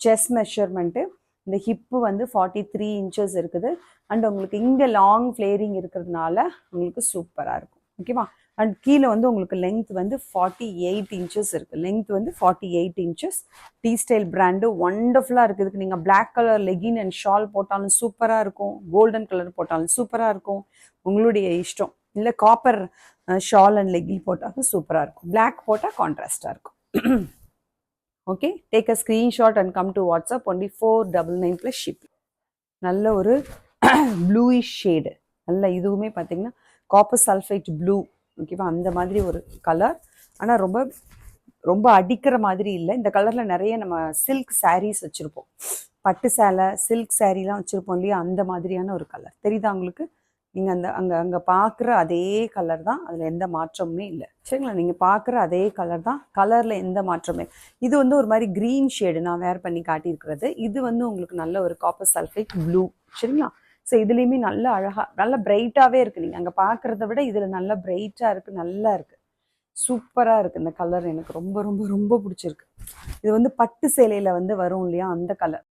Speaker 1: செஸ்ட் மெஷர்மெண்ட்டு. இந்த ஹிப்பு வந்து 43 inches இருக்குது. அண்ட் உங்களுக்கு இங்கே லாங் ஃப்ளேரிங் இருக்கிறதுனால உங்களுக்கு சூப்பராக இருக்கும். ஓகேவா? அண்ட் கீழே வந்து உங்களுக்கு லென்த் வந்து 48 inches இருக்குது. லென்த் வந்து 48 inches. டி ஸ்டைல் பிராண்டு ஒண்டர்ஃபுல்லாக இருக்குது. இதுக்கு நீங்கள் black colour legging and shawl போட்டாலும் சூப்பராக இருக்கும். கோல்டன் கலர் போட்டாலும் சூப்பராக இருக்கும். உங்களுடைய இஷ்டம். இல்லை காப்பர் ஷால் அண்ட் லெகின் போட்டாலும் சூப்பராக இருக்கும். பிளாக் போட்டால் கான்ட்ராஸ்டாக இருக்கும். Okay, take a screenshot and come to WhatsApp. Only 499 + shipping. நல்ல ஒரு ப்ளூயிஷ் ஷேடு. நல்ல இதுவுமே பார்த்தீங்கன்னா காப்பர் சல்ஃபைட் ப்ளூ. ஓகேவா? அந்த மாதிரி ஒரு கலர். ஆனால் ரொம்ப ரொம்ப அடிக்கிற மாதிரி இல்லை. இந்த கலரில் நிறைய நம்ம சில்க் சாரீஸ் வச்சுருப்போம். பட்டு சேலை, சில்க் சாரீலாம் வச்சுருப்போம் இல்லையா? அந்த மாதிரியான ஒரு கலர் தெரியுதா உங்களுக்கு? நீங்கள் அங்கே பார்க்குற அதே கலர் தான். அதில் எந்த மாற்றமுமே இல்லை. சரிங்களா? நீங்கள் பார்க்குற அதே கலர் தான். கலரில் எந்த மாற்றமே. இது வந்து ஒரு மாதிரி க்ரீன் ஷேடு நான் வேர் பண்ணி காட்டியிருக்கிறது. இது வந்து உங்களுக்கு நல்ல ஒரு காப்பர் சல்ஃபைட் ப்ளூ. சரிங்களா? ஸோ இதுலேயுமே நல்ல அழகாக நல்ல பிரைட்டாகவே இருக்குது. நீங்கள் அங்கே பார்க்குறத விட இதில் நல்ல பிரைட்டாக இருக்குது. நல்லா இருக்குது. சூப்பராக இருக்குது. இந்த கலர் எனக்கு ரொம்ப ரொம்ப ரொம்ப பிடிச்சிருக்கு. இது வந்து பட்டு சேலையில் வந்து வரும் இல்லையா? அந்த கலர்.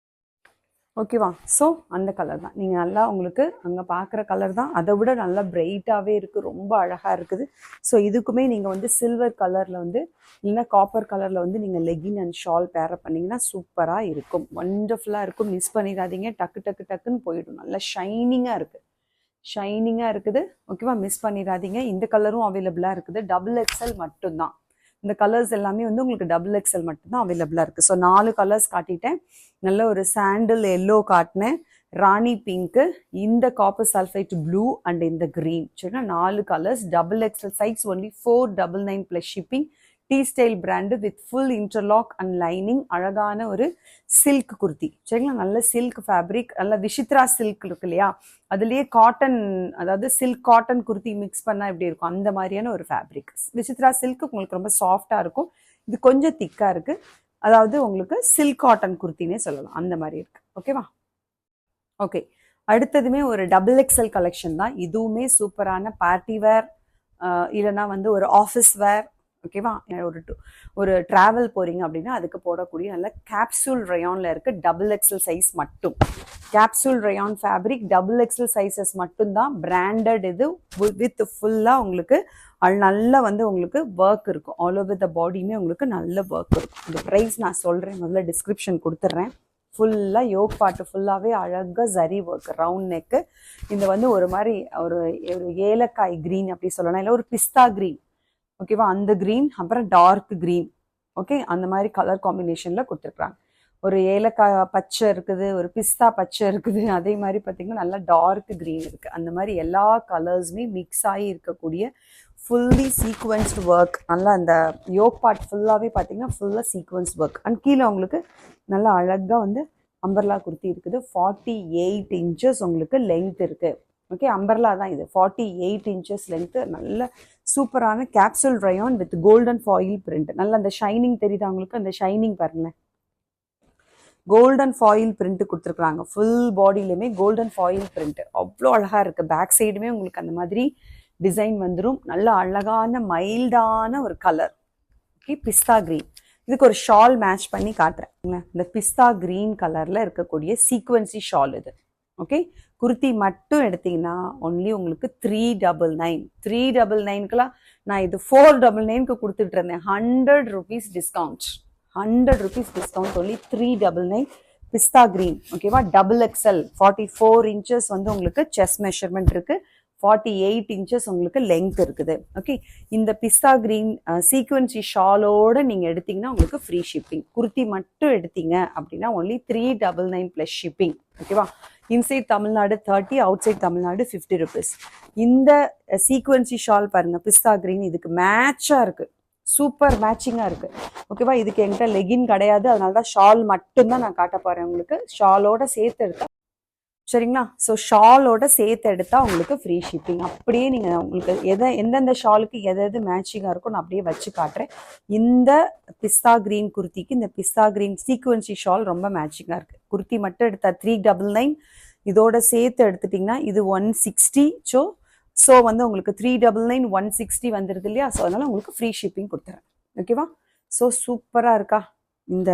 Speaker 1: ஓகேவா? ஸோ அந்த கலர் தான். நீங்கள் நல்லா உங்களுக்கு அங்கே பார்க்குற கலர் தான். அதை விட நல்லா பிரைட்டாகவே இருக்குது. ரொம்ப அழகாக இருக்குது. ஸோ இதுக்குமே நீங்கள் வந்து சில்வர் கலரில் வந்து இல்லைன்னா காப்பர் கலரில் வந்து நீங்கள் லெகின் அண்ட் ஷால் பேரப் பண்ணிங்கன்னா சூப்பராக இருக்கும். ஒண்டர்ஃபுல்லாக இருக்கும். மிஸ் பண்ணிடாதீங்க. டக்கு டக்கு டக்குன்னு போயிடும். நல்லா ஷைனிங்காக இருக்குது. ஷைனிங்காக இருக்குது. ஓகேவா? மிஸ் பண்ணிடாதீங்க. இந்த கலரும் அவைலபிளாக இருக்குது. டபுள் எக்ஸ்எல் மட்டும்தான். இந்த கலர்ஸ் எல்லாமே வந்து உங்களுக்கு டபுள் எக்ஸ்எல் மட்டும்தான் அவைலபிளாக இருக்குது. ஸோ 4 கலர்ஸ் காட்டிட்டேன். நல்ல ஒரு சாண்டில் எல்லோ காட்டினேன், ராணி பிங்க்கு, இந்த காப்பர் சல்ஃபைட் ப்ளூ அண்ட் இந்த க்ரீன். சரிங்களா? 4 colours. Double XL size. Only 499 + shipping. T style brand with full interlock and lining. அழகான ஒரு சில்க் குர்த்தி. சரிங்களா? நல்ல சில்க் ஃபேப்ரிக். நல்ல விசித்ரா சில்க் இருக்கு இல்லையா? அதுலேயே காட்டன், அதாவது சில்க் காட்டன் குர்த்தி மிக்ஸ் பண்ணால் எப்படி இருக்கும்? அந்த மாதிரியான ஒரு ஃபேப்ரிக். விசித்ரா சில்க் உங்களுக்கு ரொம்ப சாஃப்டாக இருக்கும். இது கொஞ்சம் திக்காக இருக்குது. அதாவது உங்களுக்கு சில்க் காட்டன் குர்த்தினே சொல்லலாம். அந்த மாதிரி இருக்குது. ஓகேவா? ஓகே, அடுத்ததுமே ஒரு டபுள் எக்ஸ்எல் கலெக்ஷன் தான். இதுவுமே சூப்பரான பார்ட்டி வேர், இல்லைனா வந்து ஒரு ஆஃபீஸ் வேர். ஓகேவா? ஒரு ட்ராவல் போகிறீங்க அப்படின்னா அதுக்கு போடக்கூடிய நல்ல கேப்சூல் ரயானில் இருக்குது. டபுள் எக்ஸ்எல் சைஸ் மட்டும். Capsule rayon fabric double XL sizes மட்டும்தான். பிராண்டட். இது வித் ஃபுல்லாக உங்களுக்கு நல்லா வந்து உங்களுக்கு ஒர்க் இருக்கும். ஆல் ஓவர் த பாடியுமே உங்களுக்கு நல்ல ஒர்க் இருக்கும். இந்த ப்ரைஸ் நான் சொல்கிறேன், முதல்ல டிஸ்கிரிப்ஷன் கொடுத்துட்றேன். ஃபுல்லாக யோக் பாட்டு ஃபுல்லாகவே அழகாக ஜரி ஒர்க், ரவுண்ட் நெக்கு. இந்த வந்து ஒரு மாதிரி ஒரு ஏலக்காய் க்ரீன் அப்படி சொல்லலாம், இல்லை ஒரு பிஸ்தா க்ரீன். ஓகேவா? அந்த க்ரீன், அப்புறம் டார்க் க்ரீன். ஓகே, அந்த மாதிரி கலர் காம்பினேஷனில் கொடுத்துருக்குறாங்க. ஒரு ஏலக்காய் பச்சை இருக்குது, ஒரு பிஸ்தா பச்சை இருக்குது, அதே மாதிரி பார்த்திங்கன்னா நல்லா டார்க் க்ரீன் இருக்குது. அந்த மாதிரி எல்லா கலர்ஸுமே மிக்ஸ் ஆகி இருக்கக்கூடிய ஃபுல்லி சீக்வன்ஸ்டு ஒர்க். நல்லா அந்த யோக் பார்ட் ஃபுல்லாகவே பார்த்திங்கன்னா ஃபுல்லாக சீக்வன்ஸ் ஒர்க். அண்ட் கீழே உங்களுக்கு நல்லா அழகாக வந்து அம்பர்லா குர்த்தி இருக்குது. 48 inches உங்களுக்கு லென்த் இருக்குது. ஓகே, அம்பர்லா தான் இது. 48 inches லென்த்து. நல்ல சூப்பரான capsule rayon with golden foil print. நல்ல அந்த ஷைனிங் தெரியுதா உங்களுக்கு? அந்த ஷைனிங் பாருங்களேன். கோல்டன் ஃபாயில் பிரிண்ட் கொடுத்துருக்குறாங்க. ஃபுல் பாடியிலுமே கோல்டன் ஃபாயில் பிரிண்ட். அவ்வளோ அழகாக இருக்குது. பேக் சைடுமே உங்களுக்கு அந்த மாதிரி டிசைன் வந்துடும். நல்ல அழகான மைல்டான ஒரு கலர். ஓகே, பிஸ்தா க்ரீன். இதுக்கு ஒரு ஷால் மேட்ச் பண்ணி காட்டுறேன். இந்த பிஸ்தா க்ரீன் கலரில் இருக்கக்கூடிய சீக்வன்சி ஷால் இது. ஓகே, குர்த்தி மட்டும் எடுத்தீங்கன்னா ஒன்லி உங்களுக்கு 399. 399க்குலாம் நான் இது 499க்கு கொடுத்துட்டு இருந்தேன். 100 rupees discount. 100 rupees discount. Only 399. பிஸ்தா க்ரீன். ஓகேவா? Double XL. 44 inches வந்து உங்களுக்கு செஸ்ட் மெஷர்மெண்ட் இருக்குது. 48 inches உங்களுக்கு லெங்க் இருக்குது. ஓகே, இந்த பிஸ்தா க்ரீன் சீக்வன்சி ஷாலோடு நீங்கள் எடுத்தீங்கன்னா உங்களுக்கு ஃப்ரீ ஷிப்பிங். குர்த்தி மட்டும் எடுத்தீங்க அப்படின்னா ஒன்லி 399 + ஷிப்பிங். ஓகேவா? Inside Tamil Nadu 30, outside Tamil Nadu 50 rupees. இந்த சீக்வன்சி ஷால் பாருங்கள், பிஸ்தா க்ரீன். இதுக்கு மேட்சாக இருக்குது. சூப்பர் மேட்சிங்காக இருக்குது. ஓகேவா? இதுக்கு என்கிட்ட லெகின் கிடையாது, அதனால தான் ஷால் மட்டும்தான் நான் காட்ட போகிறேன் உங்களுக்கு. ஷாலோட சேர்த்து எடுத்தா சரிங்களா? ஸோ ஷாலோட சேர்த்து எடுத்தால் உங்களுக்கு ஃப்ரீ ஷிப்பிங். அப்படியே நீங்கள் உங்களுக்கு எந்தெந்த ஷாலுக்கு எது மேட்சிங்காக இருக்கும் நான் அப்படியே வச்சு காட்டுறேன். இந்த பிஸ்தா க்ரீன் குர்த்திக்கு இந்த பிஸ்தா க்ரீன் சீக்வன்சி ஷால் ரொம்ப மேட்சிங்காக இருக்குது. குர்த்தி மட்டும் எடுத்தால் 399. இதோட சேர்த்து எடுத்துட்டிங்கன்னா இது 160. ஸோ ஸோ வந்து உங்களுக்கு 399 160 வந்துடுது இல்லையா? ஸோ அதனால உங்களுக்கு ஃப்ரீ ஷிப்பிங் கொடுத்துறேன். ஓகேவா? ஸோ சூப்பராக இருக்கா? இந்த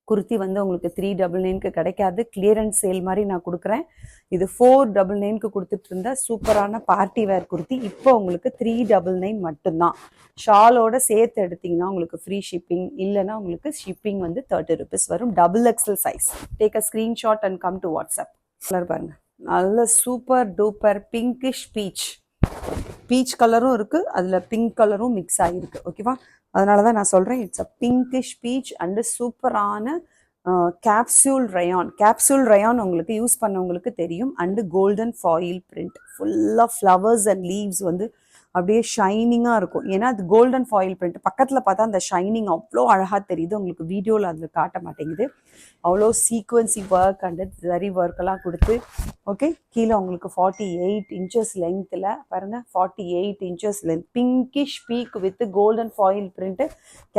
Speaker 1: குர்த்தி வந்து உங்களுக்கு 399க்கு கிடைக்காது, கிளியரன்ஸ் சேல் மாதிரி நான் கொடுக்குறேன். இது 499க்கு கொடுத்துட்டு இருந்த சூப்பரான பார்ட்டி வேர் குர்த்தி இப்போ உங்களுக்கு 399 மட்டும்தான். ஷாலோட சேர்த்து எடுத்தீங்கன்னா உங்களுக்கு ஃப்ரீ ஷிப்பிங், இல்லைன்னா உங்களுக்கு ஷிப்பிங் வந்து 30 rupees வரும். XXL size. Take a screenshot and come to WhatsApp. Colour பாருங்க, நல்ல சூப்பர் டூப்பர் பிங்கிஷ் பீச் கலரும் இருக்கு, அதுல பிங்க் கலரும் மிக்ஸ் ஆகிருக்கு. ஓகேவா? அதனால தான் நான் சொல்கிறேன் it's a pinkish beach and சூப்பரான கேப்சூல் ரயான் உங்களுக்கு யூஸ் பண்ணவங்களுக்கு தெரியும். அண்டு கோல்டன் ஃபாயில் பிரிண்ட், ஃபுல்லாக ஃப்ளவர்ஸ் அண்ட் லீவ்ஸ் வந்து அப்படியே ஷைனிங்காக இருக்கும். ஏன்னா அது கோல்டன் ஃபாயில் பிரிண்ட். பக்கத்தில் பார்த்தா அந்த ஷைனிங் அவ்வளோ அழகாக தெரியுது. உங்களுக்கு வீடியோவில் அதில் காட்ட மாட்டேங்குது. அவ்வளோ சீக்வன்சி ஒர்க் அண்டு ஜரி ஒர்க்கெல்லாம் கொடுத்து ஓகே. கீழே உங்களுக்கு 48 inches லென்த்தில் பாருங்கள், 48 inches length, pinkish peach with golden foil print,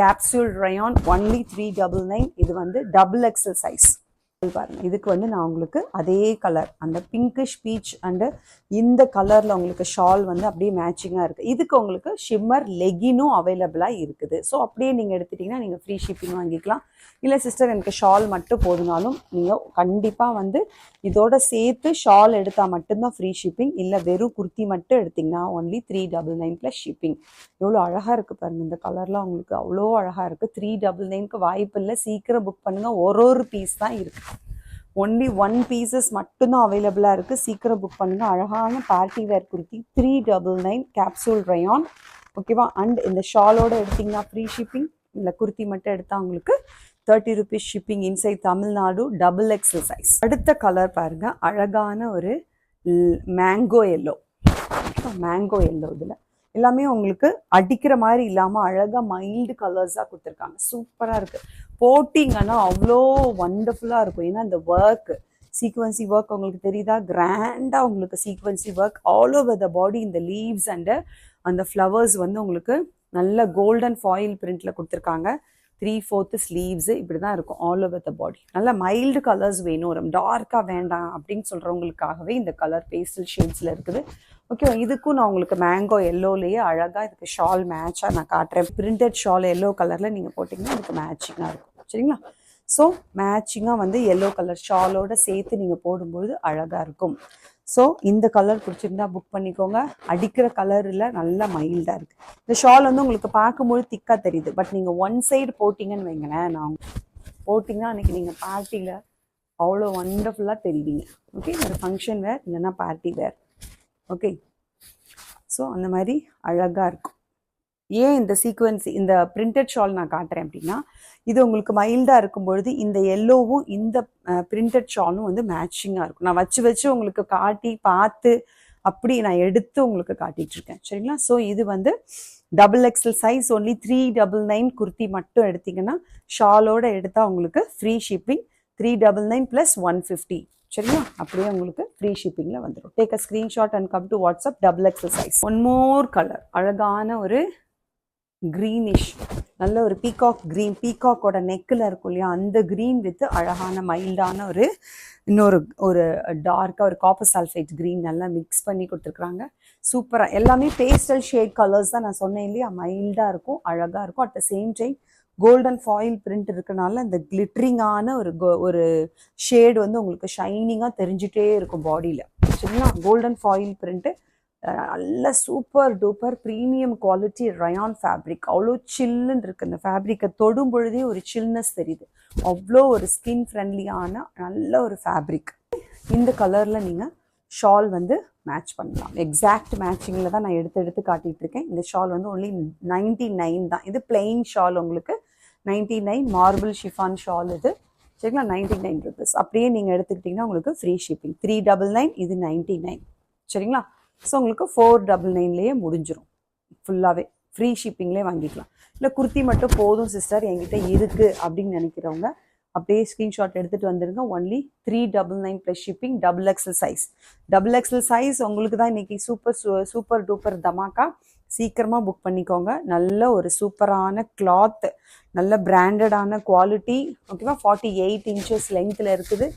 Speaker 1: capsule rayon, only 399. இது வந்து XXL சைஸ். பாருங்க, இதுக்கு வந்து நான் உங்களுக்கு அதே கலர், அந்த பிங்கிஷ் பீச் அண்டு இந்த கலர்ல உங்களுக்கு ஷால் வந்து அப்படியே மேட்சிங்காக இருக்குது. இதுக்கு உங்களுக்கு ஷிம்மர் லெகினும் அவைலபிளாக இருக்குது. ஸோ அப்படியே நீங்கள் எடுத்துட்டிங்கன்னா நீங்கள் ஃப்ரீ ஷிப்பிங் வாங்கிக்கலாம். இல்லை சிஸ்டர் எனக்கு ஷால் மட்டும் போதுனாலும் நீங்கள் கண்டிப்பாக வந்து இதோட சேர்த்து ஷால் எடுத்தால் மட்டும்தான் ஃப்ரீ ஷிப்பிங். இல்லை வெறும் குர்த்தி மட்டும் எடுத்திங்கன்னா ஒன்லி 399 + ஷிப்பிங். எவ்வளோ அழகாக இருக்குது பாருங்கள், இந்த கலர்லாம் உங்களுக்கு அவ்வளோ அழகாக இருக்குது. 399க்கு வாய்ப்பு இல்லை, சீக்கிரம் புக் பண்ணுங்கள். ஒரு பீஸ் தான் இருக்குது, ஒன்லி 1 pieces மட்டும்தான் அவைலபிளாக இருக்குது. சீக்கிரம் புக் பண்ணுங்கள். அழகான party wear kurti 399 capsule rayon. ஓகேவா? அண்ட் இந்த ஷாலோட எடுத்திங்கன்னா ஃப்ரீ ஷிப்பிங், இல்லை குர்த்தி மட்டும் எடுத்தால் உங்களுக்கு 30 rupees shipping inside Tamil Nadu. XXL size. அடுத்த கலர் பாருங்க, அழகான ஒரு மேங்கோ எல்லோ. இதில் எல்லாமே உங்களுக்கு அடிக்கிற மாதிரி இல்லாமல் அழகாக மைல்டு கலர்ஸாக கொடுத்துருக்காங்க. சூப்பராக இருக்குது. போட்டிங்கன்னா அவ்வளோ வண்டர்ஃபுல்லாக இருக்கும். ஏன்னா இந்த ஒர்க், சீக்வன்சி ஒர்க் உங்களுக்கு தெரியுதா? கிராண்டாக உங்களுக்கு சீக்வன்சி ஒர்க் ஆல் ஓவர் த பாடி. இந்த லீவ்ஸ் அண்டு அந்த ஃப்ளவர்ஸ் வந்து உங்களுக்கு நல்ல கோல்டன் ஃபாயில் பிரிண்டில் கொடுத்துருக்காங்க. 3/4 ஸ்லீவ்ஸு இப்படி தான் இருக்கும் ஆல் ஓவர் த பாடி. நல்ல மைல்டு கலர்ஸ் வேணும், ரொம்ப டார்க்காக வேண்டாம் அப்படின்னு சொல்கிறவங்களுக்காகவே இந்த கலர் பேஸ்டல் ஷேட்ஸில் இருக்குது. ஓகே, இதுக்கும் நான் உங்களுக்கு மேங்கோ எல்லோலேயே அழகாக இதுக்கு ஷால் மேட்சாக நான் காட்டுறேன். பிரிண்டட் ஷால் எல்லோ கலரில் நீங்கள் போட்டிங்கன்னா இதுக்கு மேட்சிங்காக இருக்கும். சரிங்களா? ஸோ மேட்சிங்காக வந்து எல்லோ கலர் ஷாலோட சேர்த்து நீங்கள் போடும்போது அழகாக இருக்கும். ஸோ இந்த கலர் பிடிச்சிருந்தா புக் பண்ணிக்கோங்க. அடிக்கிற கலரில் நல்லா மைல்டாக இருக்குது. இந்த ஷால் வந்து உங்களுக்கு பார்க்கும்போது திக்காக தெரியுது, பட் நீங்கள் ஒன் சைடு போட்டிங்கன்னு வைங்களேன், நான் போட்டிங்கன்னா அன்றைக்கி நீங்கள் பார்ட்டியில் அவ்வளோ வண்டர்ஃபுல்லாக தெரிவிங்க. ஓகே, ஒரு ஃபங்க்ஷன் வேர் இல்லைன்னா பார்ட்டி வேர். ஓகே, ஸோ அந்த மாதிரி அழகாக இருக்கும். ஏன் இந்த சீக்வன்ஸ், இந்த பிரிண்டட் ஷால் நான் காட்டுறேன் அப்படின்னா, இது உங்களுக்கு மைல்டாக இருக்கும் பொழுது இந்த எல்லோவும் இந்த பிரிண்டட் ஷாலும் வந்து மேட்சிங்காக இருக்கும். நான் வச்சு உங்களுக்கு காட்டி பார்த்து அப்படி நான் எடுத்து உங்களுக்கு காட்டிகிட்டு இருக்கேன். சரிங்களா? ஸோ இது வந்து XXL சைஸ், ஒன்லி 399 குர்த்தி மட்டும் எடுத்திங்கன்னா ஷாலோட எடுத்தால் உங்களுக்கு ஃப்ரீ ஷிப்பிங். 399 + 150. சரிங்களா? அப்படியே உங்களுக்கு ஃப்ரீ ஷிப்பிங்கில் வந்துடும். Take a screenshot and come to WhatsApp. XXL size. One more colour, அழகான ஒரு க்ரீனிஷ், நல்ல ஒரு பீகாக் க்ரீன், பீகாக்கோட நெக்கில் இருக்கும் இல்லையா, அந்த க்ரீன் வித் அழகான மைல்டான இன்னொரு டார்க்காக ஒரு காப்பர் சல்ஃபேட் க்ரீன் நல்லா மிக்ஸ் பண்ணி கொடுத்துருக்குறாங்க. சூப்பராக எல்லாமே பேஸ்டல் ஷேட் கலர்ஸ் தான். நான் சொன்னேன் இல்லையா, மைல்டாக இருக்கும், அழகாக இருக்கும். At the same time golden foil print இருக்கனால அந்த கிளிட்ரிங்கான ஒரு ஷேடு வந்து உங்களுக்கு ஷைனிங்காக தெரிஞ்சிட்டே இருக்கும் பாடியில். சரிங்களா? கோல்டன் ஃபாயில் பிரிண்ட்டு, நல்ல super duper premium quality rayon fabric. அவ்வளோ சில்லுன்னு இருக்குது. இந்த ஃபேப்ரிக்கை தொடும் பொழுதே ஒரு சில்னஸ் தெரியுது. அவ்வளோ ஒரு ஸ்கின் ஃப்ரெண்ட்லியான நல்ல ஒரு ஃபேப்ரிக். இந்த கலரில் நீங்கள் ஷால் வந்து மேட்ச் பண்ணலாம். எக்ஸாக்ட் மேட்சிங்கில் தான் நான் எடுத்து காட்டிகிட்டு இருக்கேன். இந்த ஷால் வந்து ஒன்லி 99 தான். இது பிளெயின் ஷால் உங்களுக்கு 99, மார்பிள் ஷிஃபான் ஷால் இது. சரிங்களா? 99 rupees. அப்படியே நீங்கள் எடுத்துக்கிட்டிங்கன்னா உங்களுக்கு ஃப்ரீ ஷிப்பிங். 399, இது 99. சரிங்களா? ஸோ உங்களுக்கு 499லேயே முடிஞ்சிடும். ஃபுல்லாகவே ஃப்ரீ ஷிப்பிங்லேயே வாங்கிக்கலாம். இல்லை குர்த்தி மட்டும் போதும் சிஸ்டர் என்கிட்ட இருக்குது அப்படின்னு நினைக்கிறவங்க அப்படியே ஸ்க்ரீன்ஷாட் எடுத்துகிட்டு வந்துடுங்க. Only 399 + shipping. XXL size. XXL size உங்களுக்கு தான் இன்றைக்கி சூப்பர் டூப்பர் தமாக்கா. சீக்கிரமாக புக் பண்ணிக்கோங்க. நல்ல ஒரு சூப்பரான கிளாத், நல்ல பிராண்டடான குவாலிட்டி. ஓகேவா? 48 inches லென்த்தில் இருக்குது.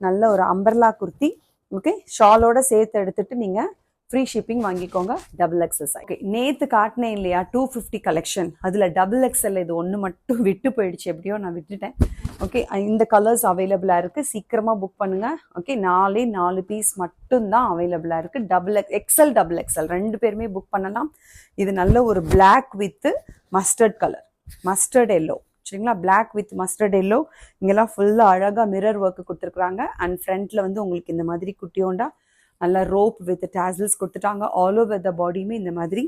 Speaker 1: நல்ல ஒரு அம்பர்லா குர்த்தி. ஓகே, ஷாலோட சேர்த்து எடுத்துகிட்டு நீங்கள் ஃப்ரீ ஷிப்பிங் வாங்கிக்கோங்க. Double XL size. ஓகே, நேற்று காட்டினேன் இல்லையா 250 கலெக்ஷன், அதில் டபுள் எக்ஸல் இது ஒன்று மட்டும் விட்டு போயிடுச்சு, எப்படியோ நான் விட்டுட்டேன். ஓகே, இந்த கலர்ஸ் அவைலபிளாக இருக்குது, சீக்கிரமாக புக் பண்ணுங்கள். ஓகே, 4 பீஸ் மட்டும்தான் அவைலபிளாக இருக்குது. டபுள் எக்ஸல் ரெண்டு பேருமே புக் பண்ணலாம். இது நல்ல ஒரு black with mustard colour, mustard yellow. சரிங்களா, பிளாக் வித் மஸ்டர்ட் எல்லோ. இங்கெல்லாம் ஃபுல்லாக அழகாக மிரர் ஒர்க்கு கொடுத்துருக்குறாங்க. அண்ட் ஃப்ரண்ட்டில் வந்து உங்களுக்கு இந்த மாதிரி குட்டியோண்டா நல்லா ரோப் வித் டாசல்ஸ் கொடுத்துட்டாங்க. ஆல் ஓவர் த பாடியுமே இந்த மாதிரி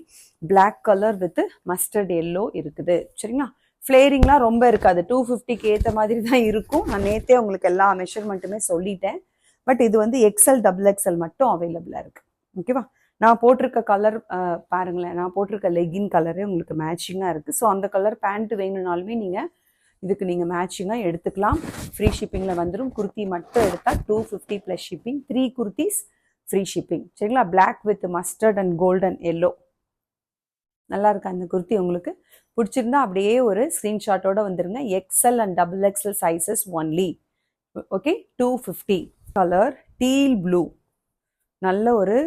Speaker 1: black colour with mustard yellow இருக்குது. சரிங்களா, ஃப்ளேரிங்லாம் ரொம்ப இருக்காது, 250க்கு ஏற்ற மாதிரி தான் இருக்கும். நான் நேற்றே உங்களுக்கு எல்லா மெஷர்மெண்ட்டுமே சொல்லிட்டேன். பட் இது வந்து எக்ஸல் டபுள் எக்ஸல் மட்டும் அவைலபிளாக இருக்குது. ஓகேவா, நான் போட்டிருக்க கலர் பாருங்களேன், நான் போட்டிருக்க லெகின் கலரே உங்களுக்கு மேட்சிங்காக இருக்குது. ஸோ அந்த கலர் பேண்ட் வேணும்னாலுமே நீங்கள் இதுக்கு நீங்கள் மேட்சிங்காக எடுத்துக்கலாம். ஃப்ரீ ஷிப்பிங்கில் வந்துடும். குர்த்தி மட்டும் எடுத்தால் 250 plus shipping. 3 kurtis free shipping. சரிங்களா, black with mustard and golden yellow. நல்லா இருக்கா இந்த குர்த்தி? உங்களுக்கு பிடிச்சிருந்தா அப்படியே ஒரு ஸ்க்ரீன்ஷாட்டோட வந்துருங்க. XL and double XL sizes only. Okay, 250. Colour teal blue, நல்ல ஒரு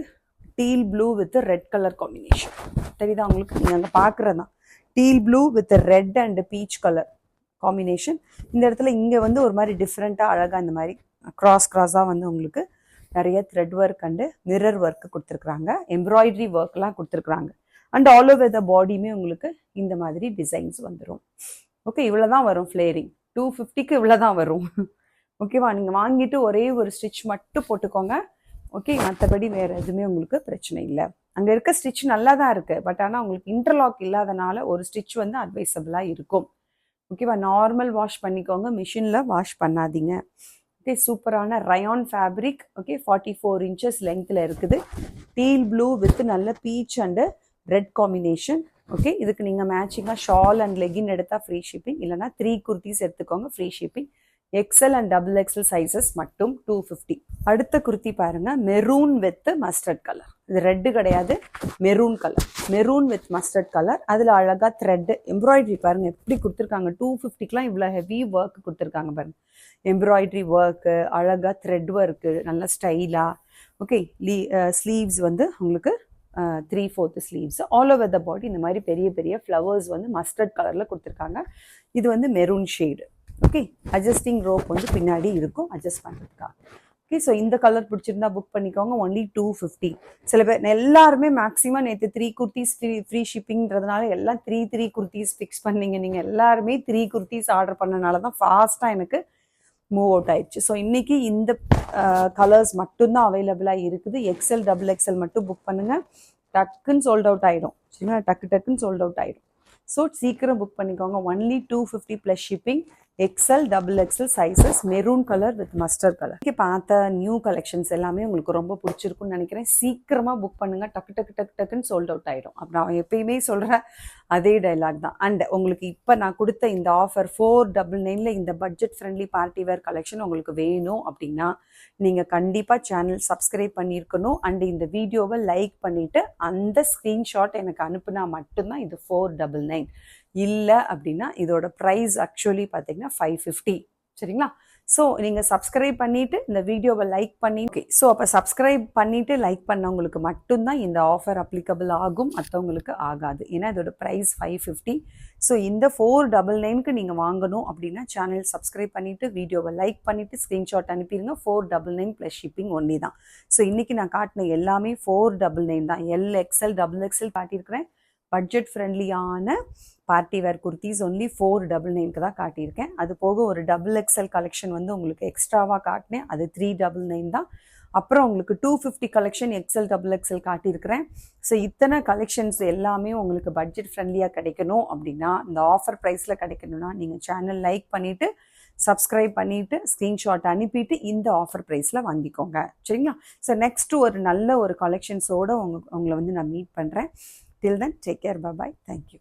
Speaker 1: teal blue with red colour combination. தெரியுதா உங்களுக்கு? நீங்கள் அங்கே பார்க்குறது தான் teal blue with red and peach colour combination. இந்த இடத்துல இங்கே வந்து ஒரு மாதிரி டிஃப்ரெண்ட்டாக அழகாக இந்த மாதிரி கிராஸாக வந்து உங்களுக்கு நிறைய thread work and mirror work கொடுத்துருக்குறாங்க. எம்ப்ராய்டரி ஒர்க்லாம் கொடுத்துருக்குறாங்க. அண்ட் ஆல் ஓவர் த பாடியுமே உங்களுக்கு இந்த மாதிரி டிசைன்ஸ் வந்துடும். ஓகே, இவ்வளோ தான் வரும் ஃப்ளேரிங். 250க்கு இவ்வளோ தான் வரும். ஓகேவா, நீங்கள் வாங்கிட்டு ஒரே ஒரு ஸ்டிச் மட்டும் போட்டுக்கோங்க. ஓகே, மற்றபடி வேறு எதுவுமே உங்களுக்கு பிரச்சனை இல்லை. அங்கே இருக்க ஸ்டிச் நல்லா தான் இருக்குது. பட் ஆனால் உங்களுக்கு இன்டர்லாக் இல்லாதனால ஒரு ஸ்டிச் வந்து அட்வைசபிளாக இருக்கும். ஓகேவா, நார்மல் வாஷ் பண்ணிக்கோங்க, மிஷினில் வாஷ் பண்ணாதீங்க. ஓகே, சூப்பரான ரயான் ஃபேப்ரிக். ஓகே, 44 இன்ச்சஸ் லெங்க்த்தில் இருக்குது. டீல் ப்ளூ வித் நல்ல peach and red combination. Okay, இதுக்கு நீங்கள் மேட்சிங்காக ஷால் அண்ட் லெகின் எடுத்தால் ஃப்ரீ ஷிப்பிங், இல்லைனா 3 குர்த்திஸ் எடுத்துக்கோங்க, free shipping. XL and double XL sizes மட்டும் 250. அடுத்த குர்த்தி பாருங்க, மெரூன் வித் மஸ்டர்ட் கலர். இது ரெட்டு கிடையாது, maroon colour. Maroon with mustard colour. அதில் அழகாக த்ரெட் எம்ப்ராய்டரி பாருங்க எப்படி கொடுத்துருக்காங்க. 250க்குலாம் இவ்வளோ ஹெவி ஒர்க் கொடுத்துருக்காங்க பாருங்க. எம்ப்ராய்டரி ஒர்க்கு, அழகாக த்ரெட் ஒர்க்கு, நல்ல ஸ்டைலாக. ஓகே, ஸ்லீவ்ஸ் வந்து உங்களுக்கு 3/4 ஸ்லீவ்ஸ். ஆல் ஓவர் த பாடி இந்த மாதிரி பெரிய பெரிய ஃப்ளவர்ஸ் வந்து மஸ்டர்ட் கலரில் கொடுத்துருக்காங்க. இது வந்து maroon shade. Okay, adjusting rope வந்து பின்னாடி இருக்கும் அட்ஜஸ்ட் பண்ணுறதுக்காக. ஓகே, ஸோ இந்த கலர் பிடிச்சிருந்தா புக் பண்ணிக்கோங்க. ஒன்லி 250. சில பேர் எல்லாருமே மேக்ஸிமம் நேற்று 3 குர்த்திஸ் ஃப்ரீ ஷிப்பிங்கிறதுனால எல்லாம் 3 குர்த்திஸ் ஃபிக்ஸ் பண்ணீங்க. நீங்கள் எல்லாருமே 3 குர்த்திஸ் ஆர்டர் பண்ணனால தான் ஃபாஸ்ட்டாக எனக்கு மூவ் அவுட் ஆயிடுச்சு. ஸோ இன்னைக்கு இந்த கலர்ஸ் மட்டும்தான் அவைலபிளாக இருக்குது. எக்ஸல் டபுள் எக்ஸல் மட்டும் புக் பண்ணுங்கள். டக்குன்னு சோல்ட் அவுட் ஆகிடும். சரிங்களா, டக்குன்னு சோல்ட் அவுட் ஆகிடும். ஸோ சீக்கிரம் புக் பண்ணிக்கோங்க. Only 250 plus shipping. XL double XL sizes, maroon colour with mustard colour. இங்கே பார்த்த நியூ கலெக்ஷன்ஸ் எல்லாமே உங்களுக்கு ரொம்ப பிடிச்சிருக்குன்னு நினைக்கிறேன். சீக்கிரமாக புக் பண்ணுங்கள். டக்குன்னு சோல்ட் அவுட் ஆகிடும். அப்புறம் நான் எப்பயுமே சொல்கிறேன் அதே டைலாக் தான். அண்ட் உங்களுக்கு இப்போ நான் கொடுத்த இந்த ஆஃபர் 499ல் இந்த budget friendly party wear collection உங்களுக்கு வேணும் அப்படின்னா நீங்கள் கண்டிப்பாக சேனல் சப்ஸ்கிரைப் பண்ணியிருக்கணும். அண்ட் இந்த வீடியோவை லைக் பண்ணிவிட்டு அந்த ஸ்க்ரீன்ஷாட் எனக்கு அனுப்புனா மட்டும்தான் இது 499. இல்லை அப்படின்னா இதோட ப்ரைஸ் ஆக்சுவலி பார்த்தீங்கன்னா 550. சரிங்களா, ஸோ நீங்கள் சப்ஸ்கிரைப் பண்ணிவிட்டு இந்த வீடியோவை லைக் பண்ணி, ஓகே, ஸோ அப்போ சப்ஸ்கிரைப் பண்ணிவிட்டு லைக் பண்ணவங்களுக்கு மட்டும்தான் இந்த ஆஃபர் அப்ளிகபிள் ஆகும், மற்றவங்களுக்கு ஆகாது. ஏன்னா இதோட ப்ரைஸ் 550. ஸோ இந்த 499க்கு நீங்கள் வாங்கணும் அப்படின்னா சேனல் சப்ஸ்கிரைப் பண்ணிவிட்டு வீடியோவை லைக் பண்ணிவிட்டு ஸ்க்ரீன்ஷாட் அனுப்பிடுங்க. 499 ப்ளஸ் ஷிப்பிங் ஒன்லி தான். ஸோ இன்றைக்கி நான் காட்டின எல்லாமே 499 தான். எல் எக்ஸல் டபுள் எக்ஸல் காட்டியிருக்கிறேன். பட்ஜெட் ஃப்ரெண்ட்லியான பார்ட்டி வேர் குர்த்திஸ் ஒன்லி 499க்கு தான் காட்டியிருக்கேன். அது போக ஒரு டபுள் எக்ஸல் கலெக்ஷன் வந்து உங்களுக்கு எக்ஸ்ட்ராவாக காட்டினேன், அது 399 தான். அப்புறம் உங்களுக்கு 250 கலெக்ஷன் எக்ஸல் டபுள் எக்ஸல் காட்டியிருக்கிறேன். ஸோ இத்தனை கலெக்ஷன்ஸ் எல்லாமே உங்களுக்கு பட்ஜெட் ஃப்ரெண்ட்லியாக கிடைக்கணும் அப்படின்னா, இந்த ஆஃபர் ப்ரைஸில் கிடைக்கணும்னா நீங்கள் சேனல் லைக் பண்ணிவிட்டு சப்ஸ்கிரைப் பண்ணிவிட்டு ஸ்க்ரீன்ஷாட் அனுப்பிட்டு இந்த ஆஃபர் ப்ரைஸில் வாங்கிக்கோங்க. சரிங்களா, ஸோ நெக்ஸ்ட்டு ஒரு நல்ல ஒரு கலெக்ஷன்ஸோடு உங்களை வந்து நான் மீட் பண்ணுறேன். Till then, take care. Bye-bye. Thank you.